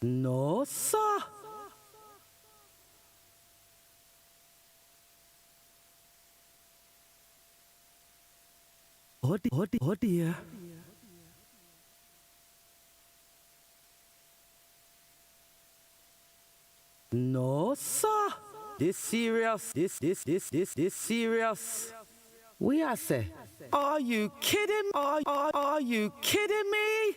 No, sir. Oh dear. No, sir. This serious. This serious. We are say. Are you kidding? Are you kidding me?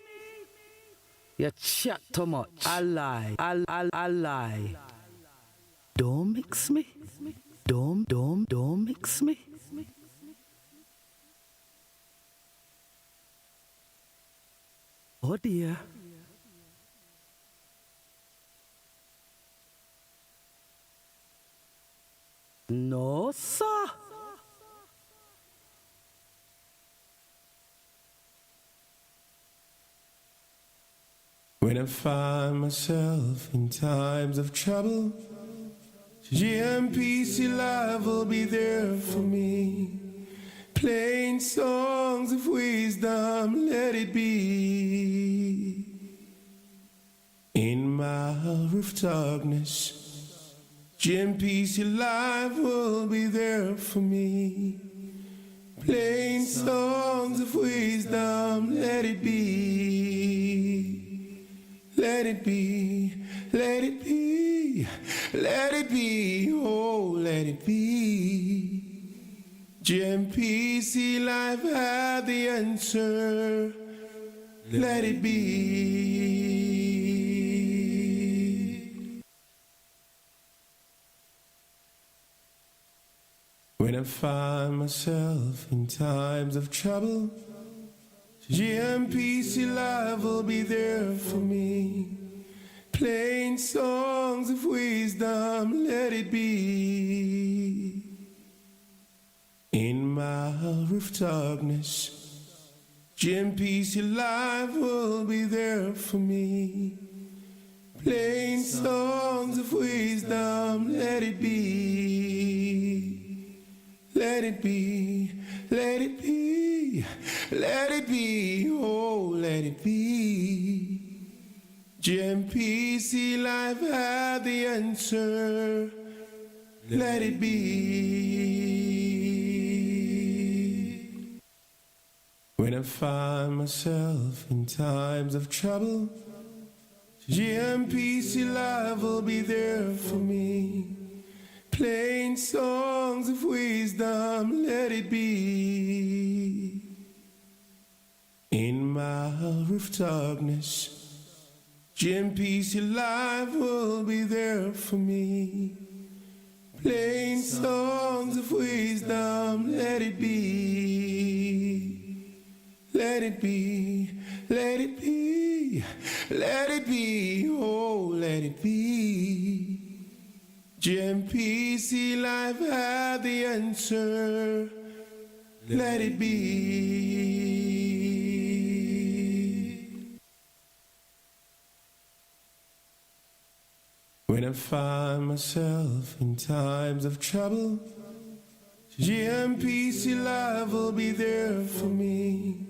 You chat too much. I lie. I lie. Don't mix me. Don't mix me. Oh dear. No, sir. When I find myself in times of trouble, GMPC Live will be there for me. Playing songs of wisdom, let it be. In my hour of darkness, GMPC Live will be there for me. Playing songs of wisdom, let it be. Let it be, let it be, let it be, oh, let it be. GMPC Live had the answer. Let it be. When I find myself in times of trouble, GMPC Live will be there for me. Playing songs of wisdom, let it be. In my hour of darkness, GMPC Live will be there for me. Playing songs of wisdom, let it be. Let it be, let it be, let it be, oh, let it be. GMPC Live had the answer. Let it be. When I find myself in times of trouble, GMPC Live will be there for me. Playing songs of wisdom, let it be. In my hour of darkness, GMPC Live will be there for me. Playing songs of wisdom, let it be. Let it be, let it be, let it be, oh, let it be. GMPC Live had the answer. Let it be. When I find myself in times of trouble, GMPC Live will be there for me.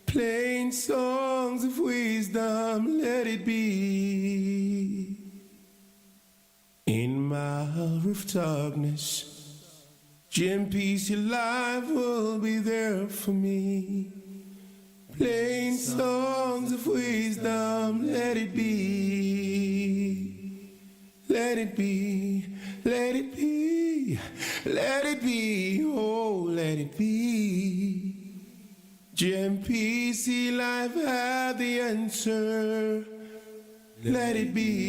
Playing songs of wisdom, let it be. In my hour of darkness, GMPC Live will be there for me. Playing songs of wisdom, let it be. Let it be, let it be, let it be, oh, let it be. GMPC Live had the answer. Let it be.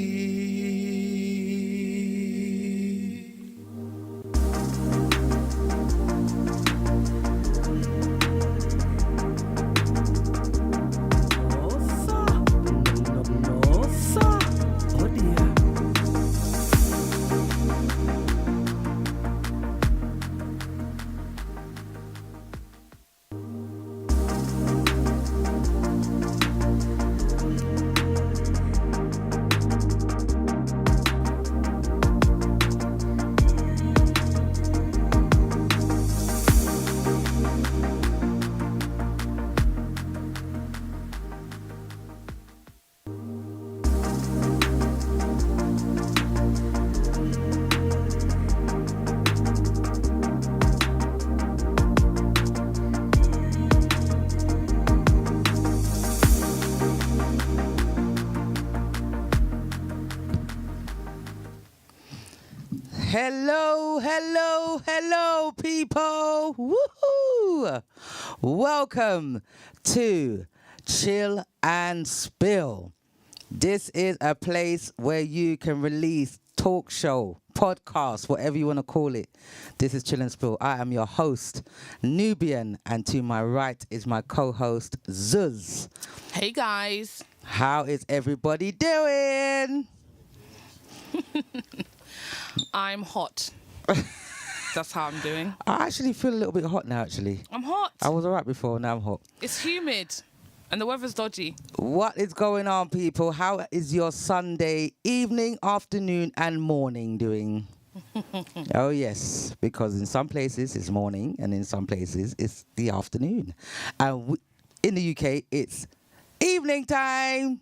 Hello, hello, hello, people. Woohoo! Welcome to Chill and Spill. This is a place where you can release talk show, podcast, whatever you want to call it. This is Chill and Spill. I am your host, Nubian, and to my right is my co-host, Zuz. Hey guys. How is everybody doing? I'm hot. That's how I'm doing. I actually feel a little bit hot now, actually. I'm hot. I was all right before, now I'm hot. It's humid and the weather's dodgy. What is going on, people? How is your Sunday evening, afternoon, and morning doing? Oh, yes, because in some places it's morning and in some places it's the afternoon. And in the UK, it's evening time.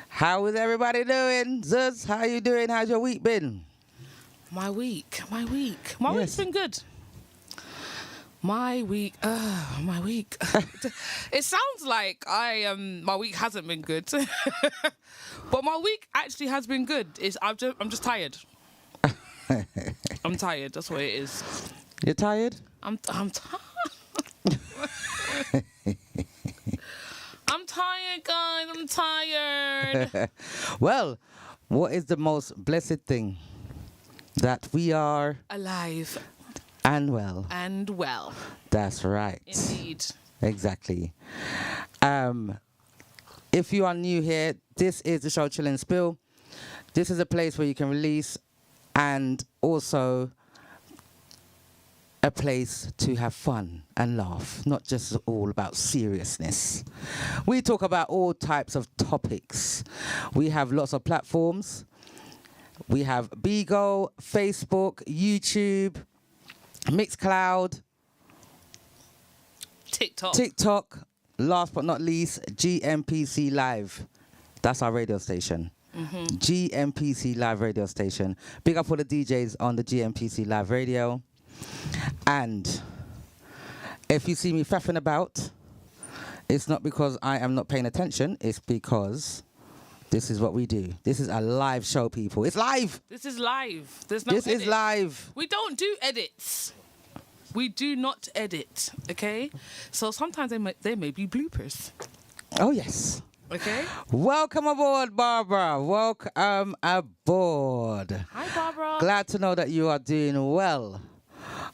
How is everybody doing? Zuz, how you doing? How's your week been? My week's Yes. been good. My week. It sounds like my week hasn't been good, but my week actually has been good. I'm just tired. I'm tired. That's what it is. You're tired? I'm tired. I'm tired, guys. I'm tired. Well, what is the most blessed thing? That we are Alive and well. and well. That's right. Indeed. Exactly. If you are new here, this is the show Chill and Spill. This is a place where you can release and also a place to have fun and laugh, not just all about seriousness. We talk about all types of topics. We have lots of platforms. We have Bigo, Facebook, YouTube, Mixcloud, TikTok, last but not least, GMPC Live. That's our radio station. GMPC Live radio station. Big up all the DJs on the GMPC Live radio. And if you see me faffing about, it's not because I am not paying attention, it's because this is what we do. This is a live show, people. It's live. This is live. There's no This edit. is live. We don't do edits. We do not edit, okay? So sometimes there may be bloopers, Oh, yes. okay? Welcome aboard, Barbara. Welcome aboard. Hi, Barbara. Glad to know that you are doing well.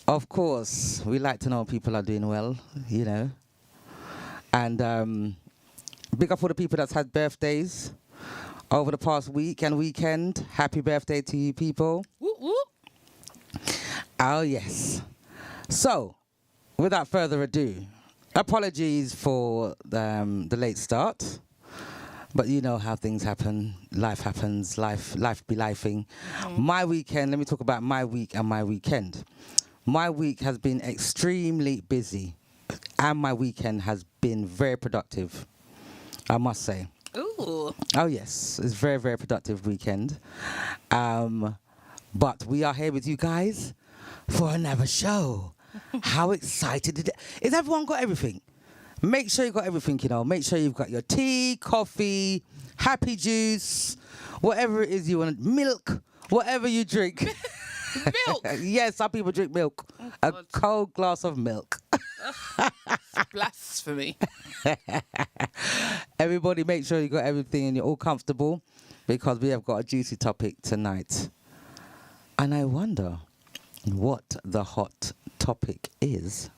Of course, we like to know people are doing well, you know. And big up all the people that's had birthdays over the past week and weekend. Happy birthday to you people. Whoop, whoop. Oh, yes. So, without further ado, apologies for the late start. But you know how things happen. Life happens. Life be lifing. My weekend, let me talk about my week and my weekend. My week has been extremely busy. And my weekend has been very productive, I must say. Ooh. Oh, yes. It's a very, very productive weekend. But we are here with you guys for another show. How excited is everyone got everything? Make sure you got everything, you know. Make sure you've got your tea, coffee, happy juice, whatever it is you want. Milk, whatever you drink. Milk. Yes, some people drink milk. A God. cold glass of milk. Blasphemy. Everybody make sure you got everything and you're all comfortable because we have got a juicy topic tonight. And I wonder what the hot topic is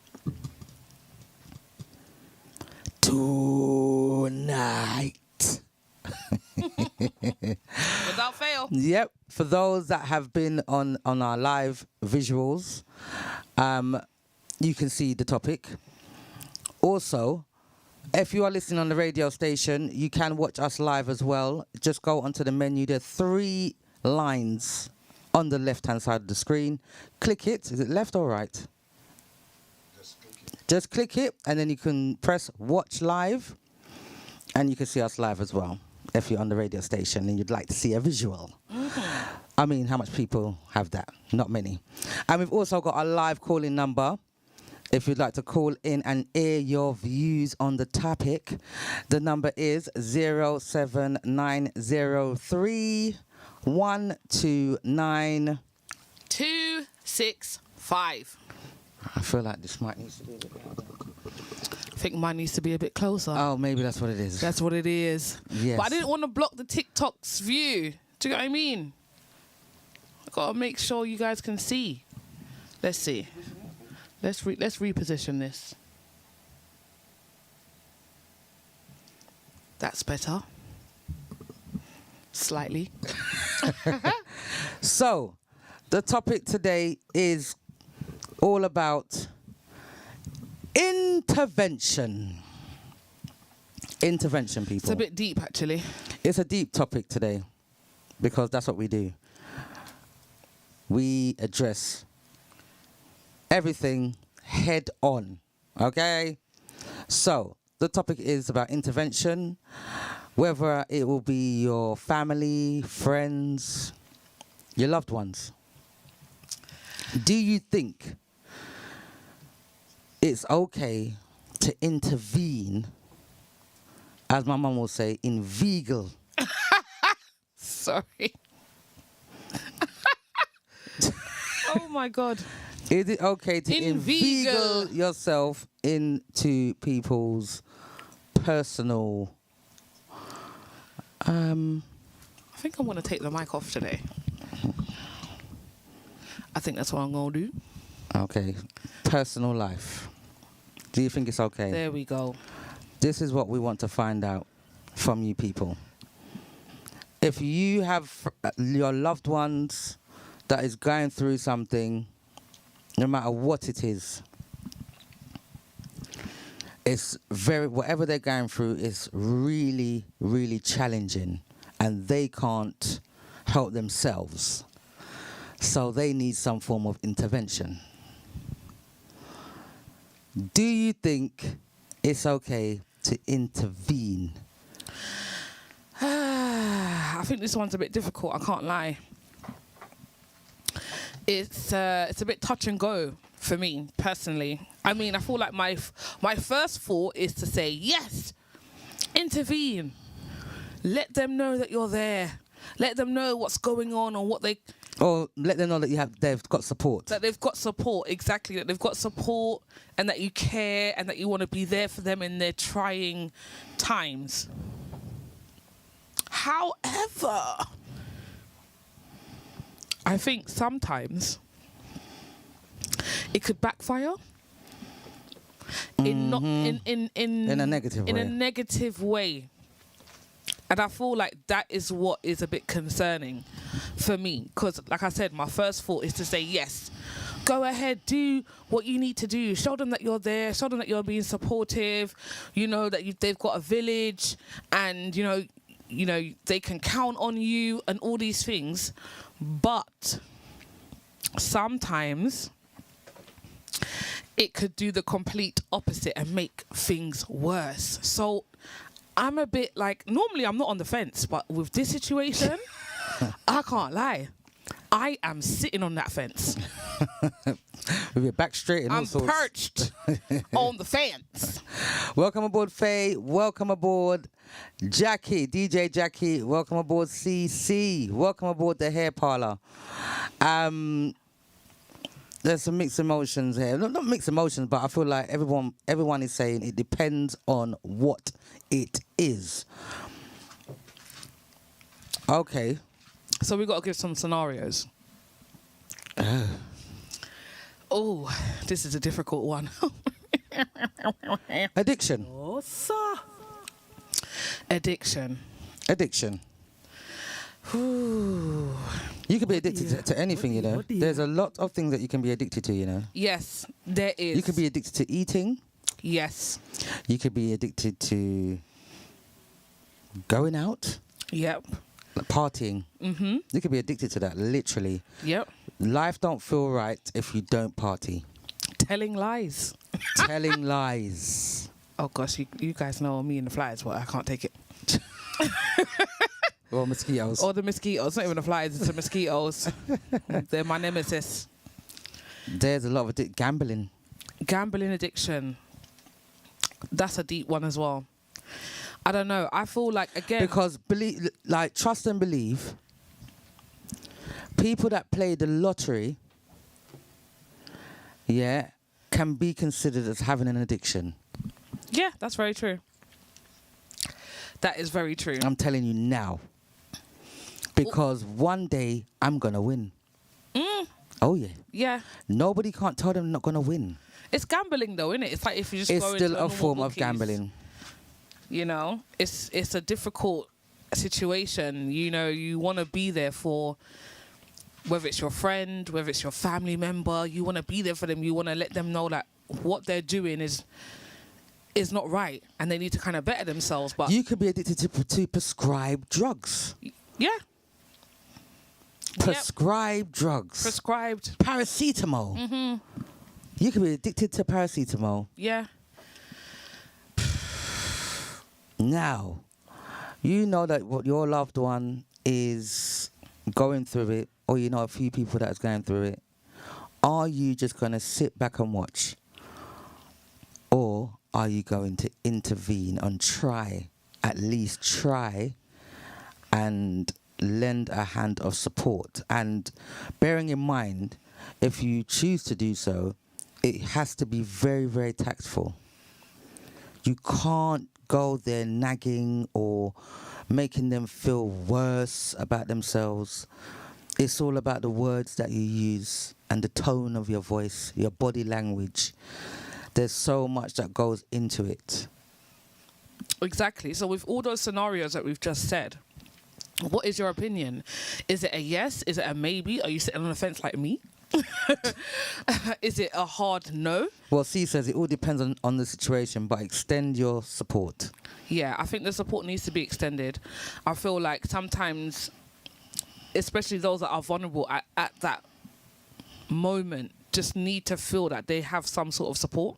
tonight. Without fail. Yep. For those that have been on our live visuals, you can see the topic. Also, if you are listening on the radio station, you can watch us live as well. Just go onto the menu. There are 3 lines on the left-hand side of the screen. Click it. Is it left or right? Just click it, and then you can press watch live, and you can see us live as well. If you're on the radio station and you'd like to see a visual. I mean, how much people have that? Not many. And we've also got a live calling number. If you'd like to call in and air your views on the topic, the number is 07903 129 2 665. I feel like this mic needs to be a bit louder. I think mine needs to be a bit closer. Oh, maybe that's what it is. That's what it is. Yes. But I didn't want to block the TikTok's view. Do you know what I mean? I gotta make sure you guys can see. Let's see. Let's reposition this. That's better. Slightly. So, the topic today is all about intervention. Intervention, people. It's a bit deep, actually. It's a deep topic today because that's what we do. We address everything head on. Okay? So, the topic is about intervention, whether it will be your family, friends, your loved ones. Do you think it's okay to intervene, as my mum will say, inveigle? Sorry. Oh my God. Is it okay to inveigle Inveigle. yourself into people's personal... I think I'm going to take the mic off today. I think that's what I'm going to do. Okay, personal life. Do you think it's okay? There we go. This is what we want to find out from you people. If you have your loved ones that is going through something, no matter what it is, it's whatever they're going through is really, really challenging, and they can't help themselves. So they need some form of intervention. Do you think it's okay to intervene? I think this one's a bit difficult. I can't lie. It's a bit touch and go for me personally. I mean, I feel like my first thought is to say yes, intervene. Let them know that you're there. Let them know what's going on and what they. Or let them know that they've got support. That they've got support, exactly. That they've got support and that you care and that you want to be there for them in their trying times. However, I think sometimes it could backfire in not in a negative in way. a negative way. And I feel like that is what is a bit concerning for me. Because, like I said, my first thought is to say, yes, go ahead, do what you need to do. Show them that you're there. Show them that you're being supportive. You know, that they've got a village and, you know, they can count on you and all these things. But sometimes it could do the complete opposite and make things worse. So I'm a bit like, normally I'm not on the fence, but with this situation, I can't lie. I am sitting on that fence. With your back straight and all I'm sorts. perched on the fence. Welcome aboard, Faye. Welcome aboard, Jackie, DJ Jackie. Welcome aboard, CC. Welcome aboard the hair parlor. There's some mixed emotions here. Not mixed emotions, but I feel like everyone is saying it depends on what it is. Okay. So we got to give some scenarios. Oh, this is a difficult one. Addiction. Addiction. Addiction. Ooh. You could be addicted to anything, you know. There's a lot of things that you can be addicted to, you know. Yes, there is. You could be addicted to eating. Yes. You could be addicted to going out, Yep. like partying. Mm-hmm. You could be addicted to that, literally. Yep. Life don't feel right if you don't party. Telling lies. Telling lies. Oh gosh, you guys know me and the flies, but I can't take it. Or mosquitoes. Or the mosquitoes. Not even the flies, it's the mosquitoes. They're my nemesis. There's a lot of gambling. Gambling addiction. That's a deep one as well. I don't know. I feel like, again... Because, trust and believe, people that play the lottery yeah, can be considered as having an addiction. Yeah, that's very true. That is very true. I'm telling you now. Because one day I'm going to win. Oh, yeah. Yeah. Nobody can't tell them not going to win. It's gambling, though, isn't it? It's like if you just It's go still into a normal form of bookies, gambling. You know, it's a difficult situation. You know, you want to be there for, whether it's your friend, whether it's your family member, you want to be there for them. You want to let them know that what they're doing is not right, and they need to kind of better themselves. But You could be addicted to prescribed drugs. yeah, Prescribed drugs. prescribed. Paracetamol. Mm-hmm. You could be addicted to paracetamol. Yeah, Now, you know that what your loved one is going through it, or you know a few people that's going through it. Are you just going to sit back and watch? Or are you going to intervene and at least try, and lend a hand of support? And bearing in mind, if you choose to do so, it has to be very, very tactful. You can't go there nagging or making them feel worse about themselves. It's all about the words that you use and the tone of your voice, your body language. There's so much that goes into it. exactly. So with all those scenarios that we've just said, what is your opinion? Is it a yes? Is it a maybe? Are you sitting on the fence like me? Is it a hard no? Well, C says it all depends on the situation, but extend your support. Yeah, I think the support needs to be extended. I feel like sometimes, especially those that are vulnerable at that moment, just need to feel that they have some sort of support.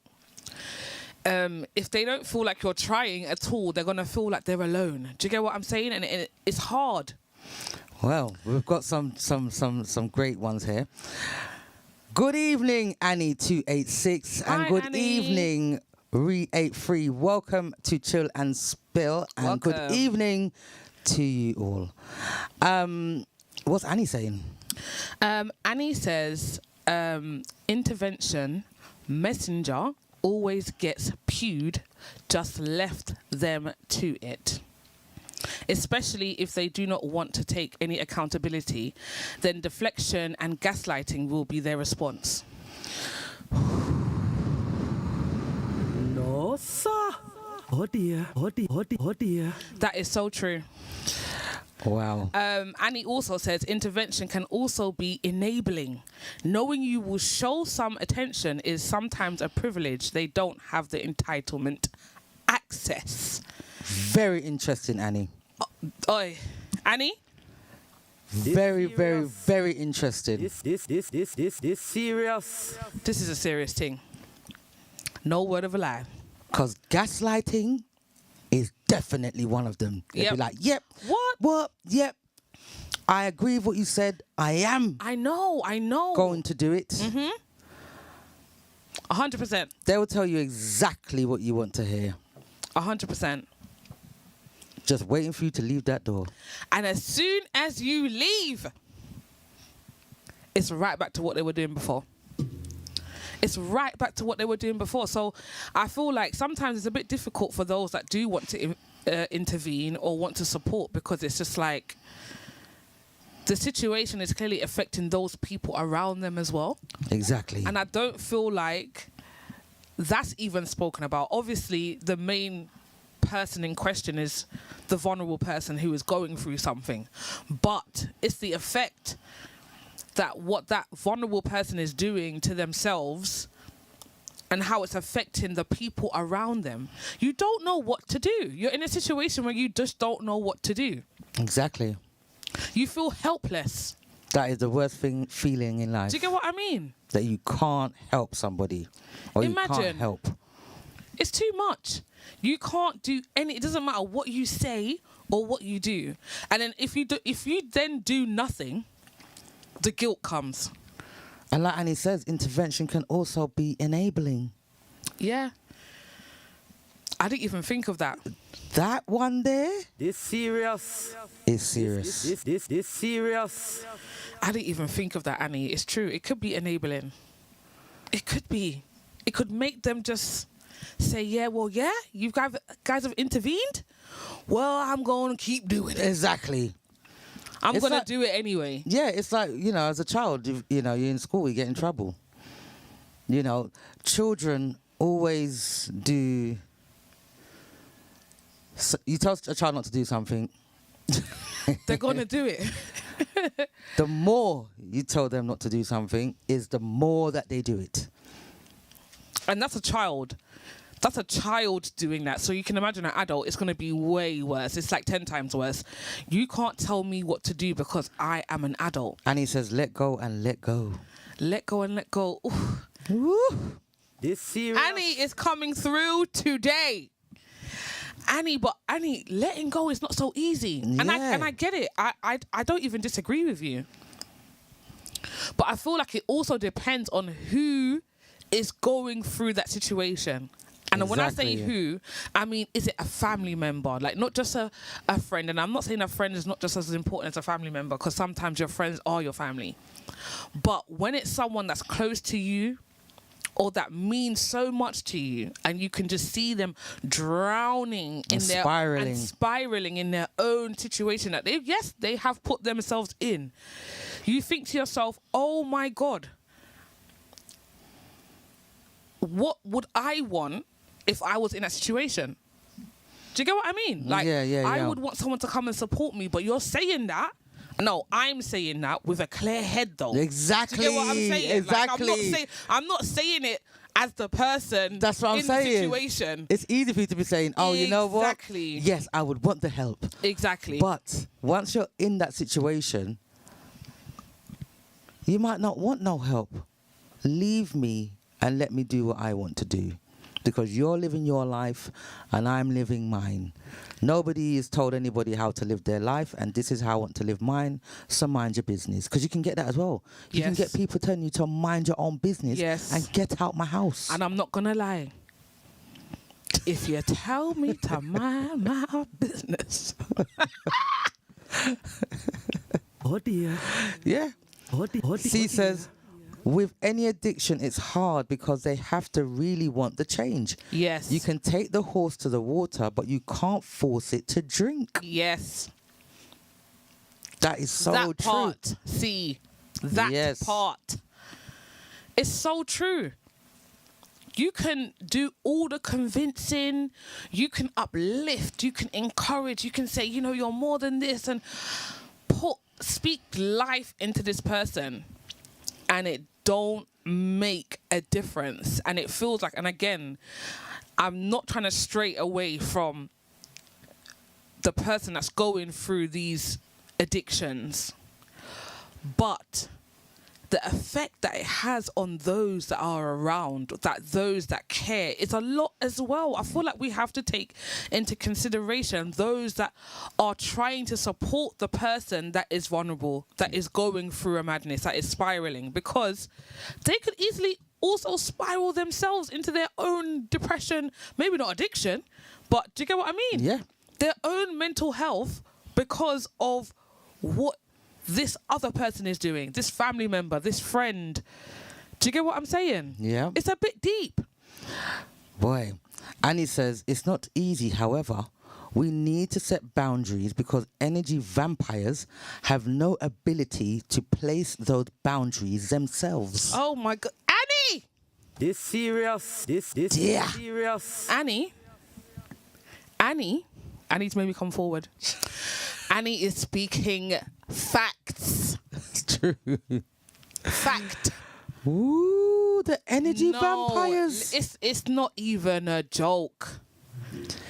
If they don't feel like you're trying at all, they're going to feel like they're alone. Do you get what I'm saying? And it's hard. Well, we've got some great ones here. Good evening, Annie286, and Hi, good Annie. evening, Re83. Welcome to Chill and Spill, and good Welcome. evening to you all. What's Annie saying? Annie says, intervention, messenger always gets pewed, just left them to it. Especially if they do not want to take any accountability, then deflection and gaslighting will be their response. No, sir. Oh dear, oh dear, oh dear, oh dear. That is so true. Wow. Annie also says intervention can also be enabling. Knowing you will show some attention is sometimes a privilege. They don't have the entitlement access. Very interesting, Annie. Oi, Annie? Very, very, very interesting. This serious. This is a serious thing. No word of a lie. Because gaslighting is definitely one of them. They'll Yep. be like, yep. What? Yep. I agree with what you said. I am I know. going to do it. 100%. They will tell you exactly what you want to hear. 100%. Just waiting for you to leave that door. And as soon as you leave, it's right back to what they were doing before. It's right back to what they were doing before. So I feel like sometimes it's a bit difficult for those that do want to intervene or want to support, because it's just like the situation is clearly affecting those people around them as well. Exactly. And I don't feel like that's even spoken about. Obviously, the main person in question is the vulnerable person who is going through something. But it's the effect that what that vulnerable person is doing to themselves and how it's affecting the people around them. You don't know what to do. You're in a situation where you just don't know what to do. Exactly. You feel helpless. That is the worst feeling in life. Do you get what I mean? That you can't help somebody. Or you Imagine. can't help. It's too much. You can't do any. It doesn't matter what you say or what you do. And then if you then do nothing, the guilt comes. And like Annie says, intervention can also be enabling. Yeah. I didn't even think of that. That one there This serious. is serious. This serious. I didn't even think of that, Annie. It's true. It could be enabling. It could be. It could make them just say, yeah, well, yeah, you guys have intervened. Well, I'm going to keep doing it. Exactly. I'm It's going to like- do it anyway. Yeah, it's like, as a child, you're in school, you get in trouble. Children always do. So you tell a child not to do something, They're going to do it. the more you tell them not to do something is the more that they do it. And that's a child. That's a child doing that. So you can imagine an adult, it's going to be way worse. It's like 10 times worse. You can't tell me what to do because I am an adult. And he says, let go and let go. Let go and let go. Oof. Woo. This serious. Annie is coming through today. Annie, letting go is not so easy. And Yeah. I get it. I don't even disagree with you. But I feel like it also depends on who is going through that situation. And when I say Exactly, yeah. who, I mean, is it a family member? Like, not just a friend. And I'm not saying a friend is not just as important as a family member, because sometimes your friends are your family. But when it's someone that's close to you, or that means so much to you, and you can just see them drowning in their spiraling. spiraling in their own situation that they have put themselves in. You think to yourself, "Oh my God, what would I want if I was in that situation?" Do you get what I mean? Like, Yeah. I would want someone to come and support me, but you're saying that. No, I'm saying that with a clear head, though. Exactly. Do you get what I'm saying? Exactly. Like, I'm not saying it as the person That's what I'm in saying. the situation. It's easy for you to be saying, oh, you know what? Exactly. Yes, I would want the help. Exactly. But once you're in that situation, you might not want no help. Leave me and let me do what I want to do. Because you're living your life and I'm living mine. Nobody has told anybody how to live their life, and this is how I want to live mine, so mind your business. Because you can get that as well. You can Yes. get people telling you to mind your own business Yes. and get out my house. And I'm not going to lie. If you tell me to mind my business. Oh dear. Yeah. Oh dear. Oh dear. C says, with any addiction, it's hard because they have to really want the change. Yes. You can take the horse to the water, but you can't force it to drink. Yes. That is so that true. part. See, that Yes. part. It's so true. You can do all the convincing, you can uplift, you can encourage, you can say, you're more than this, and speak life into this person, and it don't make a difference. And it feels like, and again, I'm not trying to stray away from the person that's going through these addictions, but the effect that it has on those that are around, those that care, is a lot as well. I feel like we have to take into consideration those that are trying to support the person that is vulnerable, that is going through a madness, that is spiraling, because they could easily also spiral themselves into their own depression, maybe not addiction, but do you get what I mean? Yeah. Their own mental health because of what this other person is doing, this family member, this friend. Do you get what I'm saying? Yeah. It's a bit deep. Boy. Annie says, it's not easy, however. We need to set boundaries because energy vampires have no ability to place those boundaries themselves. Oh my God. Annie! This serious. This Yeah. serious. Annie's made me come forward. Annie is speaking facts. It's true. Fact. Ooh, the energy vampires. It's not even a joke.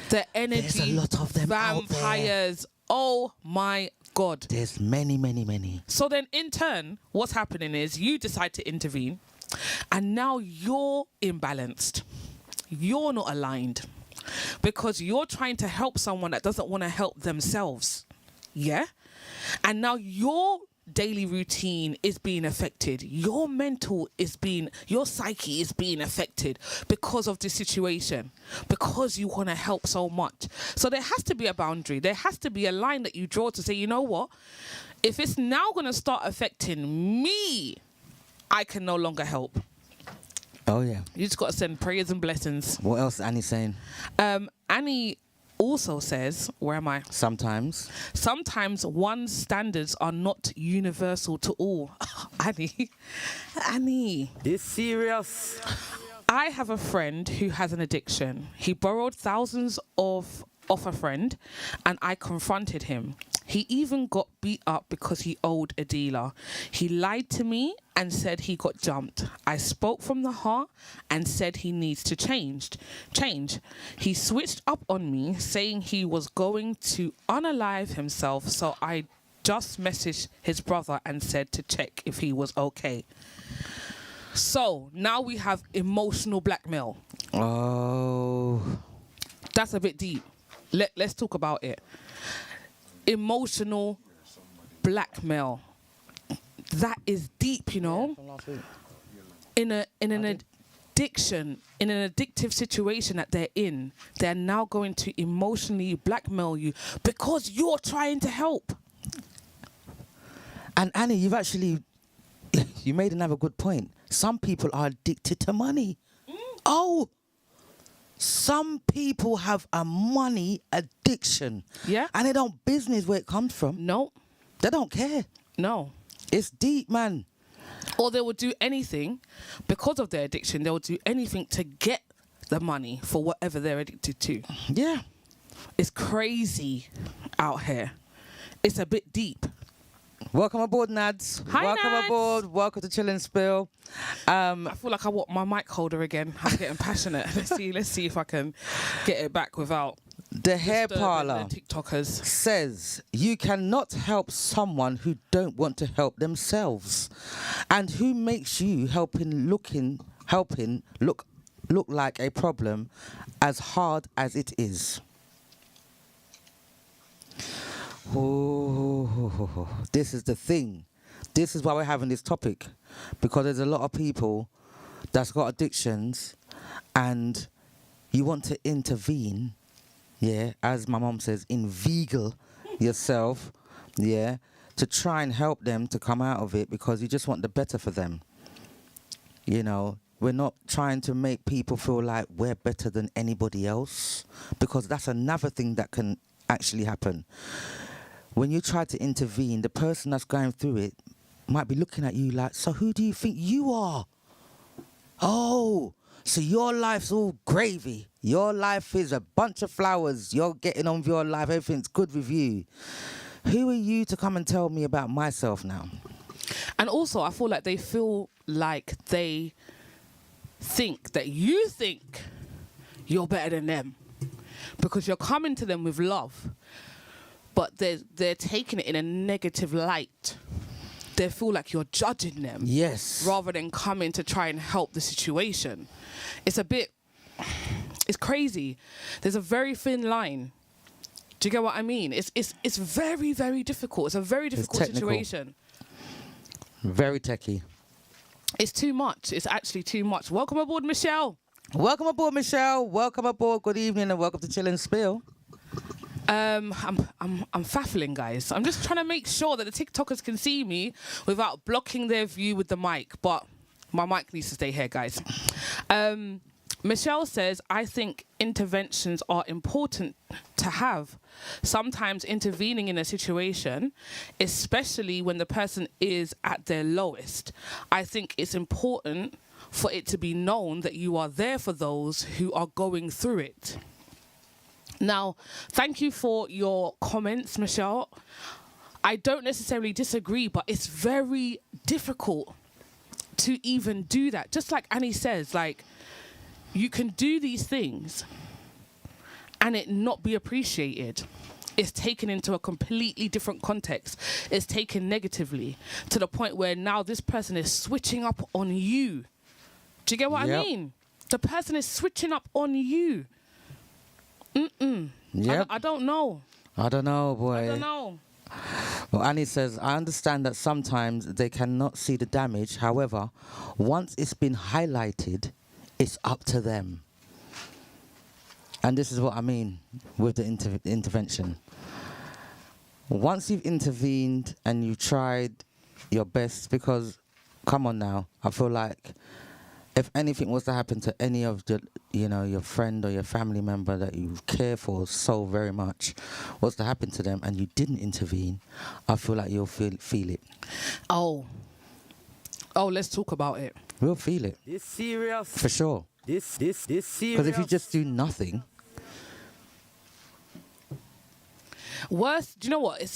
The energy There's a lot of them out there. vampires. Oh my God. There's many, many, many. So then in turn, what's happening is you decide to intervene, and now you're imbalanced. You're not aligned because you're trying to help someone that doesn't want to help themselves. Yeah? And now your daily routine is being affected. Your your psyche is being affected because of this situation, because you want to help so much. So there has to be a boundary. There has to be a line that you draw to say, you know what? If it's now going to start affecting me, I can no longer help. Oh, yeah. You just got to send prayers and blessings. What else is Annie saying? Annie also says, where am I? Sometimes. Sometimes one's standards are not universal to all. Annie. This serious. I have a friend who has an addiction. He borrowed thousands off a friend, and I confronted him. He even got beat up because he owed a dealer. He lied to me and said he got jumped. I spoke from the heart and said he needs to change. He switched up on me, saying he was going to unalive himself, so I just messaged his brother and said to check if he was okay. So now we have emotional blackmail. Oh. That's a bit deep. Let's talk about it. Emotional blackmail. That is deep, you know. In an addiction, in an addictive situation that they're now going to emotionally blackmail you because you're trying to help. And Annie, you made another good point. Some people are addicted to money. Oh, some people have a money addiction. Yeah. And they don't business where it comes from. No. They don't care. No. It's deep, man. Or they will do anything because of their addiction. They will do anything to get the money for whatever they're addicted to. Yeah. It's crazy out here. It's a bit deep. Welcome aboard, Nads. Hi, Welcome Nads. aboard. Welcome to Chill and Spill. I feel like I want my mic holder again. I'm getting passionate. Let's see if I can get it back without The hair disturbing parlor the TikTokers. says you cannot help someone who don't want to help themselves, and who makes you helping look like a problem as hard as it is. Oh, this is the thing. This is why we're having this topic, because there's a lot of people that's got addictions, and you want to intervene. Yeah, as my mom says, inveigle yourself, yeah, to try and help them to come out of it, because you just want the better for them. You know, we're not trying to make people feel like we're better than anybody else, because that's another thing that can actually happen. When you try to intervene, the person that's going through it might be looking at you like, so who do you think you are? Oh, so your life's all gravy. Your life is a bunch of flowers. You're getting on with your life. Everything's good with you. Who are you to come and tell me about myself now? And also, I feel like they feel like they think that you think you're better than them because you're coming to them with love, but they're taking it in a negative light. They feel like you're judging them. Yes. Rather than coming to try and help the situation. It's crazy. There's a very thin line. Do you get what I mean? It's very, very difficult. It's a very difficult situation. Very techie. It's too much. It's actually too much. Welcome aboard, Michelle. Welcome aboard, Michelle. Welcome aboard. Good evening and welcome to Chill and Spill. I'm faffling, guys. I'm just trying to make sure that the TikTokers can see me without blocking their view with the mic. But my mic needs to stay here, guys. Michelle says, I think interventions are important to have. Sometimes intervening in a situation, especially when the person is at their lowest, I think it's important for it to be known that you are there for those who are going through it. Now, thank you for your comments, Michelle. I don't necessarily disagree, but it's very difficult to even do that. Just like Annie says, like, you can do these things and it not be appreciated. It's taken into a completely different context. It's taken negatively to the point where now this person is switching up on you. Do you get what I mean? The person is switching up on you. Yep. I don't know. I don't know, boy. I don't know. Well, Annie says, I understand that sometimes they cannot see the damage. However, once it's been highlighted, it's up to them. And this is what I mean with the intervention. Once you've intervened and you've tried your best, because, come on now, I feel like if anything was to happen to any of the, your friend or your family member that you care for so very much, was to happen to them and you didn't intervene, I feel like you'll feel it. Oh, let's talk about it. We'll feel it. This serious. For sure. This serious. Because if you just do nothing, Worse, do you know what? It's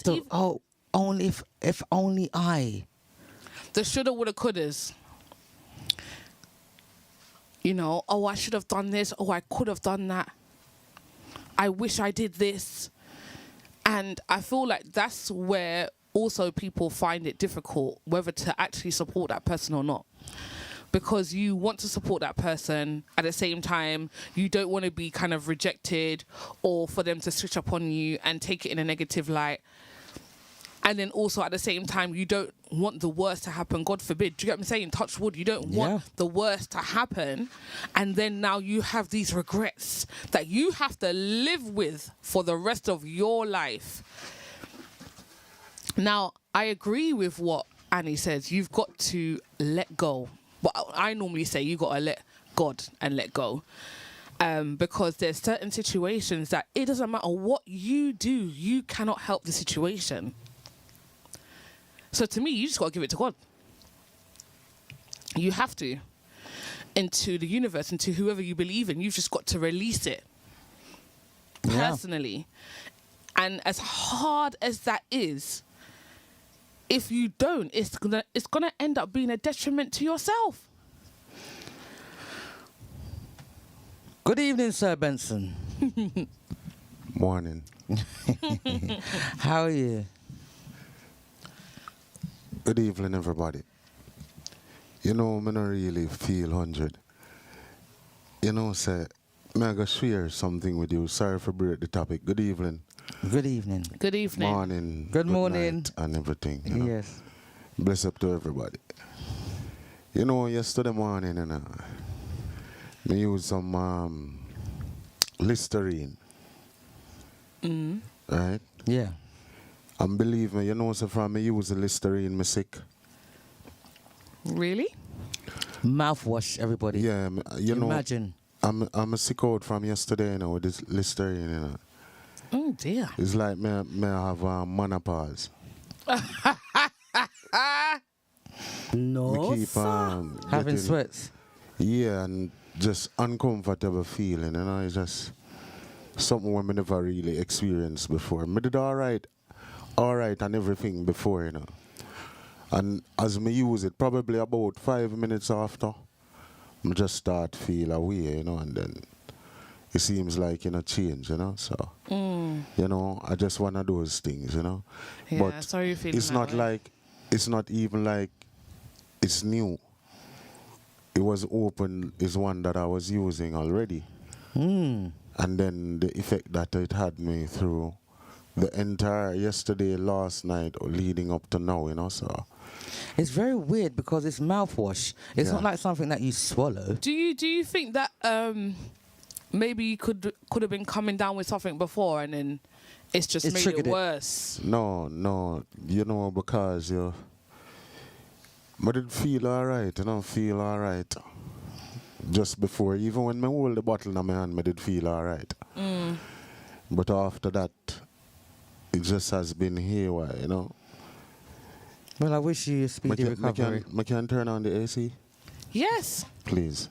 the, only if only I. The shoulda, woulda, couldas. I should have done this. Oh, I could have done that. I wish I did this. And I feel like that's where also people find it difficult whether to actually support that person or not. Because you want to support that person, at the same time, you don't want to be kind of rejected or for them to switch up on you and take it in a negative light. And then also at the same time, you don't want the worst to happen. God forbid. Do you get what I'm saying? Touch wood. You don't want the worst to happen. And then now you have these regrets that you have to live with for the rest of your life. Now, I agree with what Annie says. You've got to let go. But I normally say you got to let God and let go. Because there's certain situations that it doesn't matter what you do, you cannot help the situation. So to me, you just got to give it to God. You have to. Into the universe, into whoever you believe in. You've just got to release it. Personally. And as hard as that is, if you don't, it's gonna end up being a detriment to yourself. Good evening, Sir Benson. Morning. How are you? Good evening, everybody. I don't really feel 100. Say, I'm going to share something with you. Sorry for break the topic. Good evening. Good evening. Good evening. Morning. Good morning. Night and everything. Yes. Bless up to everybody. Yesterday morning, I used some Listerine. Right? Yeah. And believe me, so from me use the Listerine, me sick. Really? Mouthwash, everybody. Yeah, Imagine. I'm a sick out from yesterday, with this Listerine, Oh dear. It's like me have menopause. No, Me keep sir. Having getting- sweats. Yeah, and just uncomfortable feeling, It's just something we never really experienced before. Me did all right and everything before, And as me use it, probably about 5 minutes after, I just start feel away, and then it seems like, change, So, I just one of those things, Yeah, But sorry you're feeling it's that not way. like, it's not even like it's new. It was open, is one that I was using already. And then the effect that it had me through the entire yesterday, last night, or leading up to now, So It's very weird because it's mouthwash. It's not like something that you swallow. Do you think that maybe you could have been coming down with something before and then it's just made triggered it it. worse? no, because I did feel alright, feel alright. Just before, even when I hold the bottle in my hand, I did feel alright. But after that, it just has been haywire, Well, I wish you a speedy recovery. I can turn on the AC, Yes. please.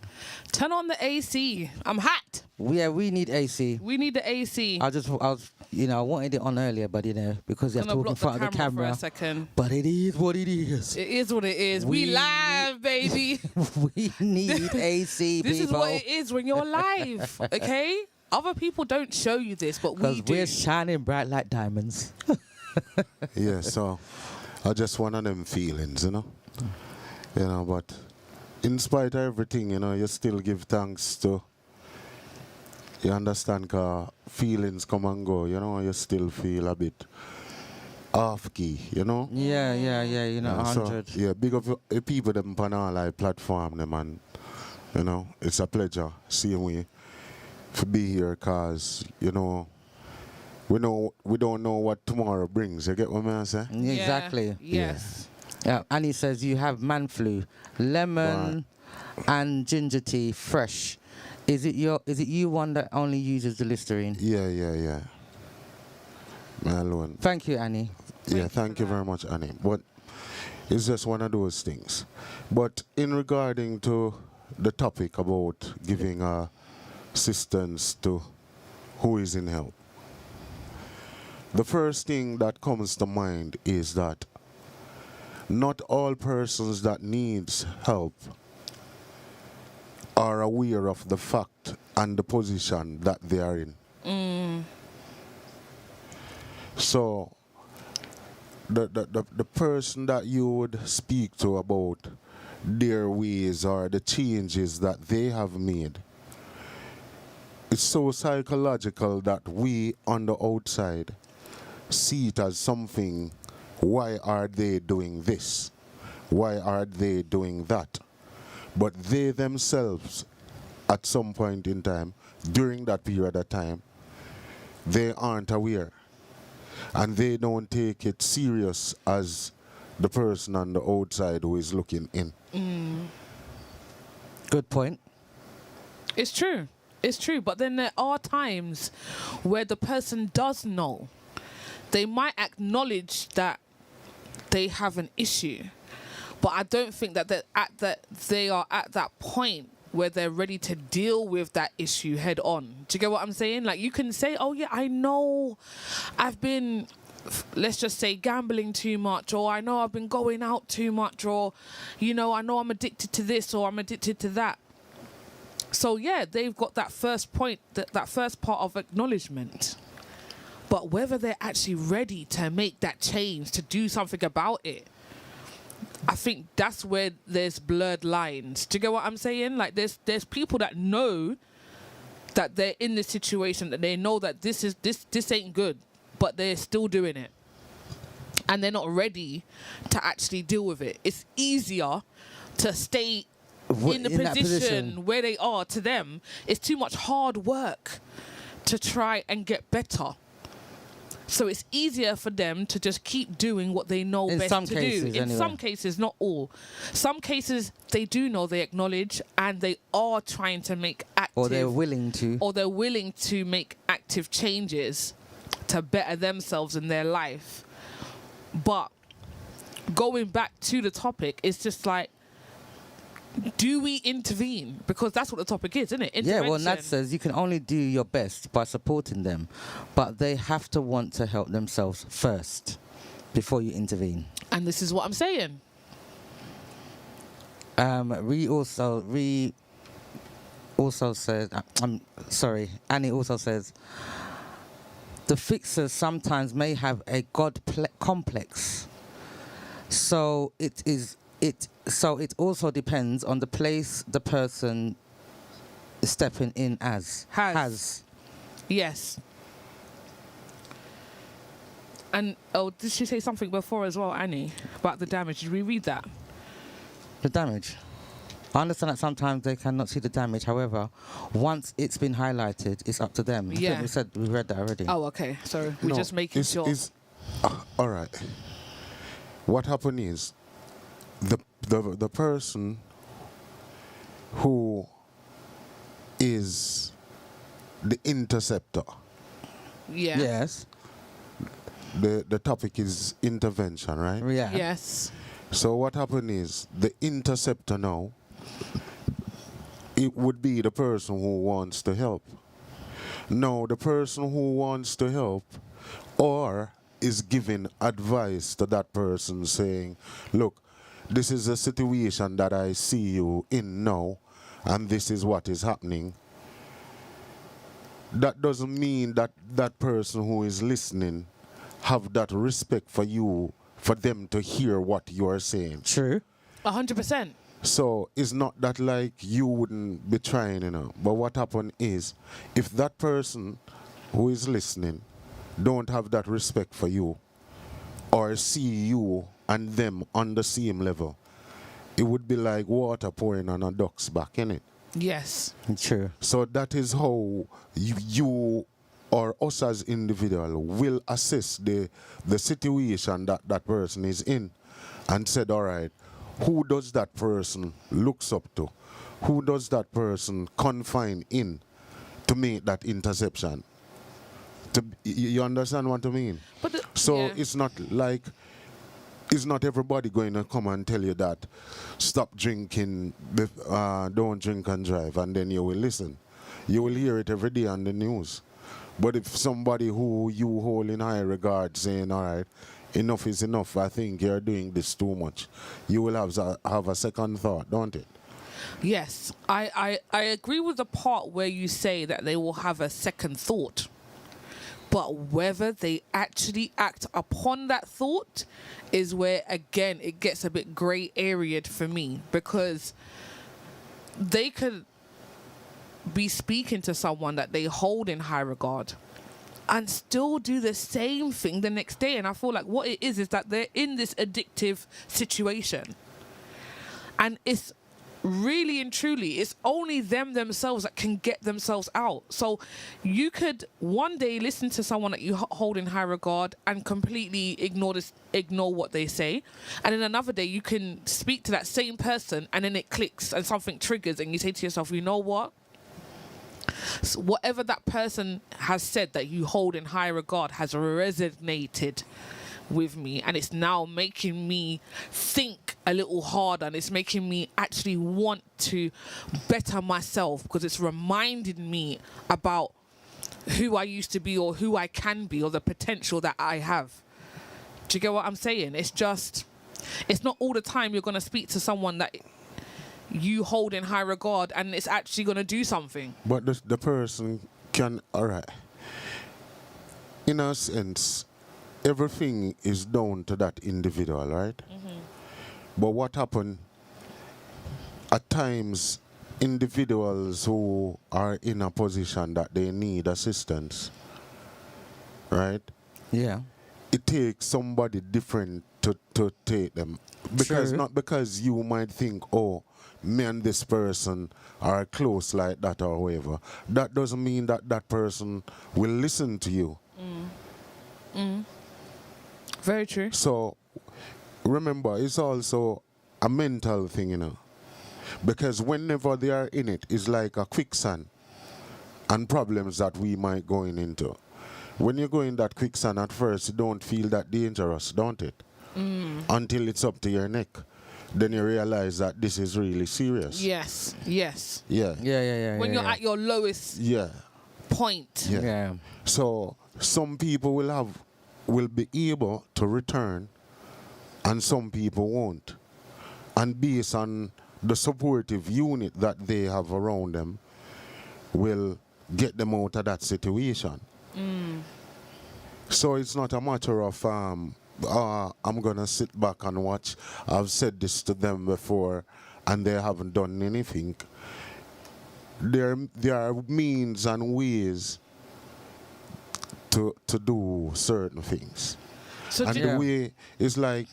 Turn on the AC. I'm hot. Yeah, we need AC. We need the AC. I wanted it on earlier, but because you have to Gonna walk in block front the of the camera for camera. a second. But it is what it is. It is what it is. We live, baby. We need AC, This is people. what it is when you're live, okay? Other people don't show you this, but we Because do. we're shining bright like diamonds. Yeah, so I just one of them feelings, but in spite of everything, you still give thanks to, you understand, because feelings come and go, you still feel a bit off key, Yeah, 100. So, yeah, big up the people them on all like platform them, and it's a pleasure seeing we to be here, cause we don't know what tomorrow brings. You get what I'm saying? Yeah. Exactly. Yes. Yeah, Annie says you have man flu, lemon, and ginger tea fresh. Is it you one that only uses the Listerine? Yeah. Me alone. Thank you, Annie. Yeah, thank you very much, Annie. But it's just one of those things. But in regarding to the topic about giving assistance to who is in help, the first thing that comes to mind is that not all persons that needs help are aware of the fact and the position that they are in. So the person that you would speak to about their ways or the changes that they have made, it's so psychological that we on the outside see it as something. Why are they doing this? Why are they doing that? But they themselves, at some point in time, during that period of time, they aren't aware. And they don't take it serious as the person on the outside who is looking in. Good point. It's true. It's true. But then there are times where the person does know. They might acknowledge that they have an issue, but I don't think that they are at that point where they're ready to deal with that issue head on. Do you get what I'm saying? Like, you can say, oh yeah, I know I've been, let's just say, gambling too much, or I know I've been going out too much, or, you know, I know I'm addicted to this, or I'm addicted to that. So yeah, they've got that first point, that first part of acknowledgement. But whether they're actually ready to make that change, to do something about it, I think that's where there's blurred lines. Do you get what I'm saying? Like, there's people that know that they're in this situation, that they know that this ain't good, but they're still doing it, and they're not ready to actually deal with it. It's easier to stay in the position where they are. To them, it's too much hard work to try and get better. So it's easier for them to just keep doing what they know best to do. In some cases, not all. Some cases, they do know, they acknowledge, and they are trying to make active... Or they're willing to make active changes to better themselves in their life. But going back to the topic, it's just like, do we intervene? Because that's what the topic is, isn't it? Yeah, well, Nat says you can only do your best by supporting them, but they have to want to help themselves first before you intervene. And this is what I'm saying. Annie also says, the fixers sometimes may have a God complex. So it also depends on the place the person is stepping in as. Has. Yes. And, did she say something before as well, Annie, about the damage? Did we read that? The damage. I understand that sometimes they cannot see the damage. However, once it's been highlighted, it's up to them. Yeah. I think we read that already. Oh, okay. Sorry. We're just making sure. All right. What happened is, the person who is the interceptor. Yeah. Yes. The topic is intervention, right? Yeah. Yes. So what happened is, the interceptor now, it would be the person who wants to help. Now, the person who wants to help or is giving advice to that person saying, look, this is a situation that I see you in now, and this is what is happening. That doesn't mean that that person who is listening have that respect for you, for them to hear what you are saying. True. 100%. So it's not that like you wouldn't be trying, But what happened is, if that person who is listening don't have that respect for you, or see you and them on the same level, it would be like water pouring on a duck's back, innit? Yes. True. So that is how you or us as individual will assess the situation that that person is in, and said, all right, who does that person looks up to? who does that person confine in to make that interception? You understand what I mean? But So it's not like, it's not everybody going to come and tell you that stop drinking, don't drink and drive, and then you will listen. You will hear it every day on the news. But if somebody who you hold in high regard saying, all right, enough is enough, I think you're doing this too much, you will have a second thought, don't it? Yes, I agree with the part where you say that they will have a second thought. But whether they actually act upon that thought is where, again, it gets a bit grey area for me, because they could be speaking to someone that they hold in high regard and still do the same thing the next day. And I feel like what it is that they're in this addictive situation. And it's really and truly, it's only them themselves that can get themselves out. So you could one day listen to someone that you hold in high regard and completely ignore what they say, and then another day you can speak to that same person and then it clicks and something triggers and you say to yourself, you know what? So whatever that person has said that you hold in high regard has resonated with me, and it's now making me think a little harder, and it's making me actually want to better myself, because it's reminded me about who I used to be or who I can be or the potential that I have. Do you get what I'm saying? It's just, it's not all the time you're going to speak to someone that you hold in high regard and it's actually going to do something. But the person can, all right, in a sense, everything is down to that individual, right? Mm-hmm. But what happened at times, individuals who are in a position that they need assistance, right? Yeah. It takes somebody different to take them. Because True. not because you might think, oh, me and this person are close like that or whatever. That doesn't mean that that person will listen to you. Very true. So, remember, it's also a mental thing, you know. Because whenever they are in it, it's like a quicksand and problems that we might go into. When you go in that quicksand at first, you don't feel that dangerous, don't it? Until it's up to your neck. Then you realize that this is really serious. Yes, yes. Yeah. When you're at your lowest Yeah. point. Yeah. Yeah. So some people will be able to return and some people won't. And based on the supportive unit that they have around them will get them out of that situation. So it's not a matter of I'm gonna sit back and watch. I've said this to them before and they haven't done anything. There are means and ways to do certain things. So And the way is like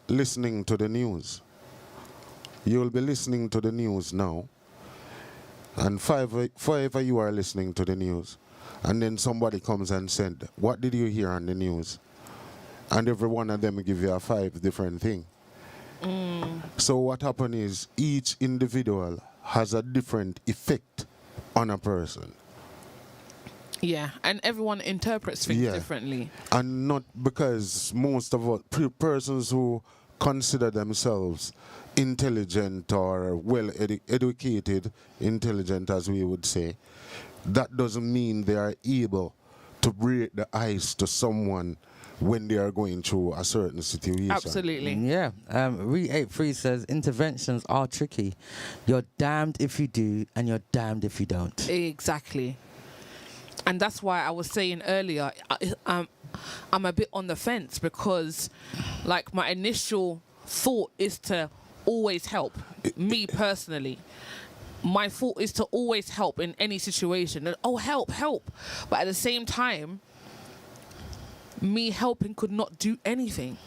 listening to the news. You'll be listening to the news now, and forever you are listening to the news, and then somebody comes and said, what did you hear on the news? And every one of them give you a 5 different thing. So what happened is each individual has a different effect on a person. Yeah, and everyone interprets things differently. And not because most of us, persons who consider themselves intelligent or educated, intelligent as we would say, that doesn't mean they are able to break the ice to someone when they are going through a certain situation. Absolutely. Yeah. Re83 says interventions are tricky. You're damned if you do and you're damned if you don't. Exactly. And that's why I was saying earlier, I'm a bit on the fence, because like my initial thought is to always help. Me personally, my thought is to always help in any situation. And, oh, help. But at the same time, me helping could not do anything.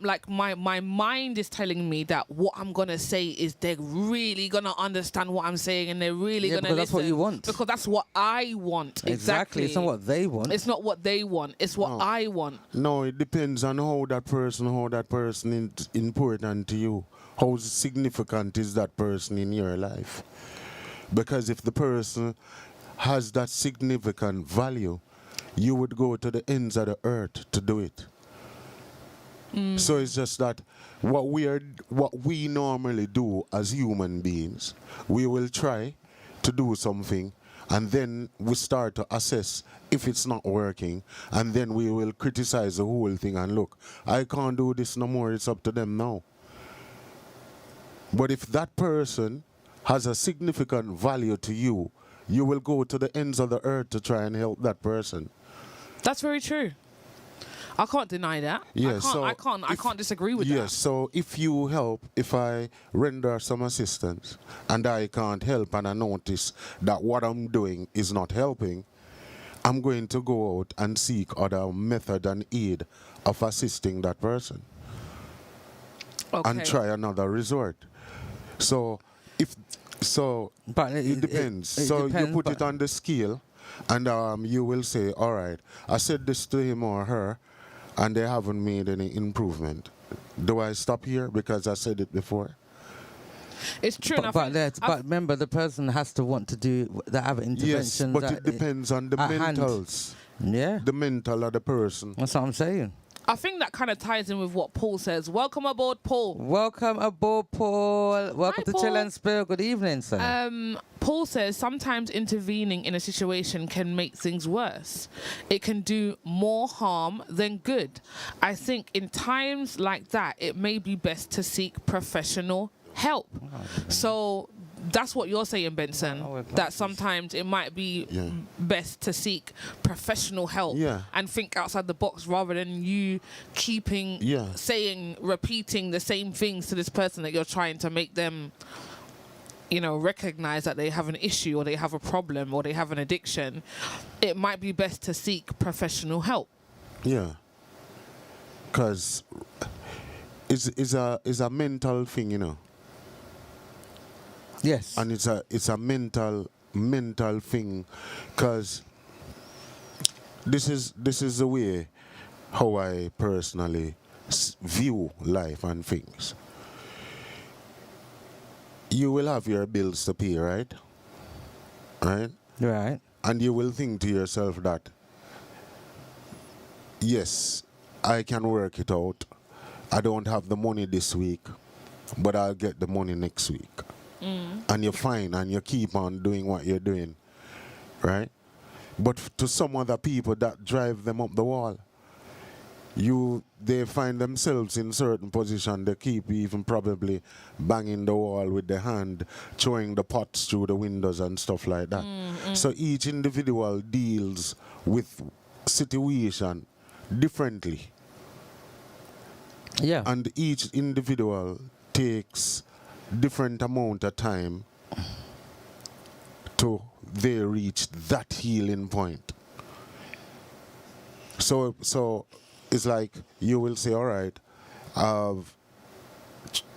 Like my mind is telling me that what I'm gonna say is they're really gonna understand what I'm saying and they're really gonna because that's what listen. you want. Because that's what I want. Exactly. It's not what they want. It's not what they want. It's what I want. No, it depends on how that person is important to you. How significant is that person in your life? Because if the person has that significant value, you would go to the ends of the earth to do it. So it's just that what we normally do as human beings, we will try to do something, and then we start to assess if it's not working, and then we will criticize the whole thing and look, I can't do this no more, it's up to them now. But if that person has a significant value to you, you will go to the ends of the earth to try and help that person. That's very true. I can't deny that. Yes, I can't disagree with that. Yes, so if you help, if I render some assistance and I can't help and I notice that what I'm doing is not helping, I'm going to go out and seek other method and aid of assisting that person. Okay. And try another resort. So But it depends. It So depends, you put but- it on the scale, and you will say, all right, I said this to him or her, and they haven't made any improvement. Do I stop here because I said it before? It's true. and I But, think- that's, I- but remember, the person has to want to do the other Yes, intervention. but that it depends on the at hand. mentals, Yeah, the mental of the person. that's what I'm saying. I think that kind of ties in with what Paul says. Welcome aboard, Paul. Welcome aboard, Paul. Welcome to Paul. Chill and Spill. Good evening, sir. Paul says sometimes intervening in a situation can make things worse. It can do more harm than good. I think in times like that, it may be best to seek professional help. So that's what you're saying, Benson. That sometimes it might be Yeah. best to seek professional help Yeah. and think outside the box rather than you keeping Yeah. repeating the same things to this person that you're trying to make them, recognize that they have an issue or they have a problem or they have an addiction. It might be best to seek professional help. Yeah. Because it's a mental thing, you know. Yes. And it's a mental thing, because this is the way how I personally view life and things. You will have your bills to pay, right? Right? Right. And you will think to yourself that, yes, I can work it out. I don't have the money this week, but I'll get the money next week. And you're fine, and you keep on doing what you're doing, right? But to some other people, that drive them up the wall. They find themselves in certain position. They keep even probably banging the wall with their hand, throwing the pots through the windows and stuff like that. So each individual deals with situation differently. Yeah. And each individual takes different amount of time to they reach that healing point. So it's like you will say, all right, I've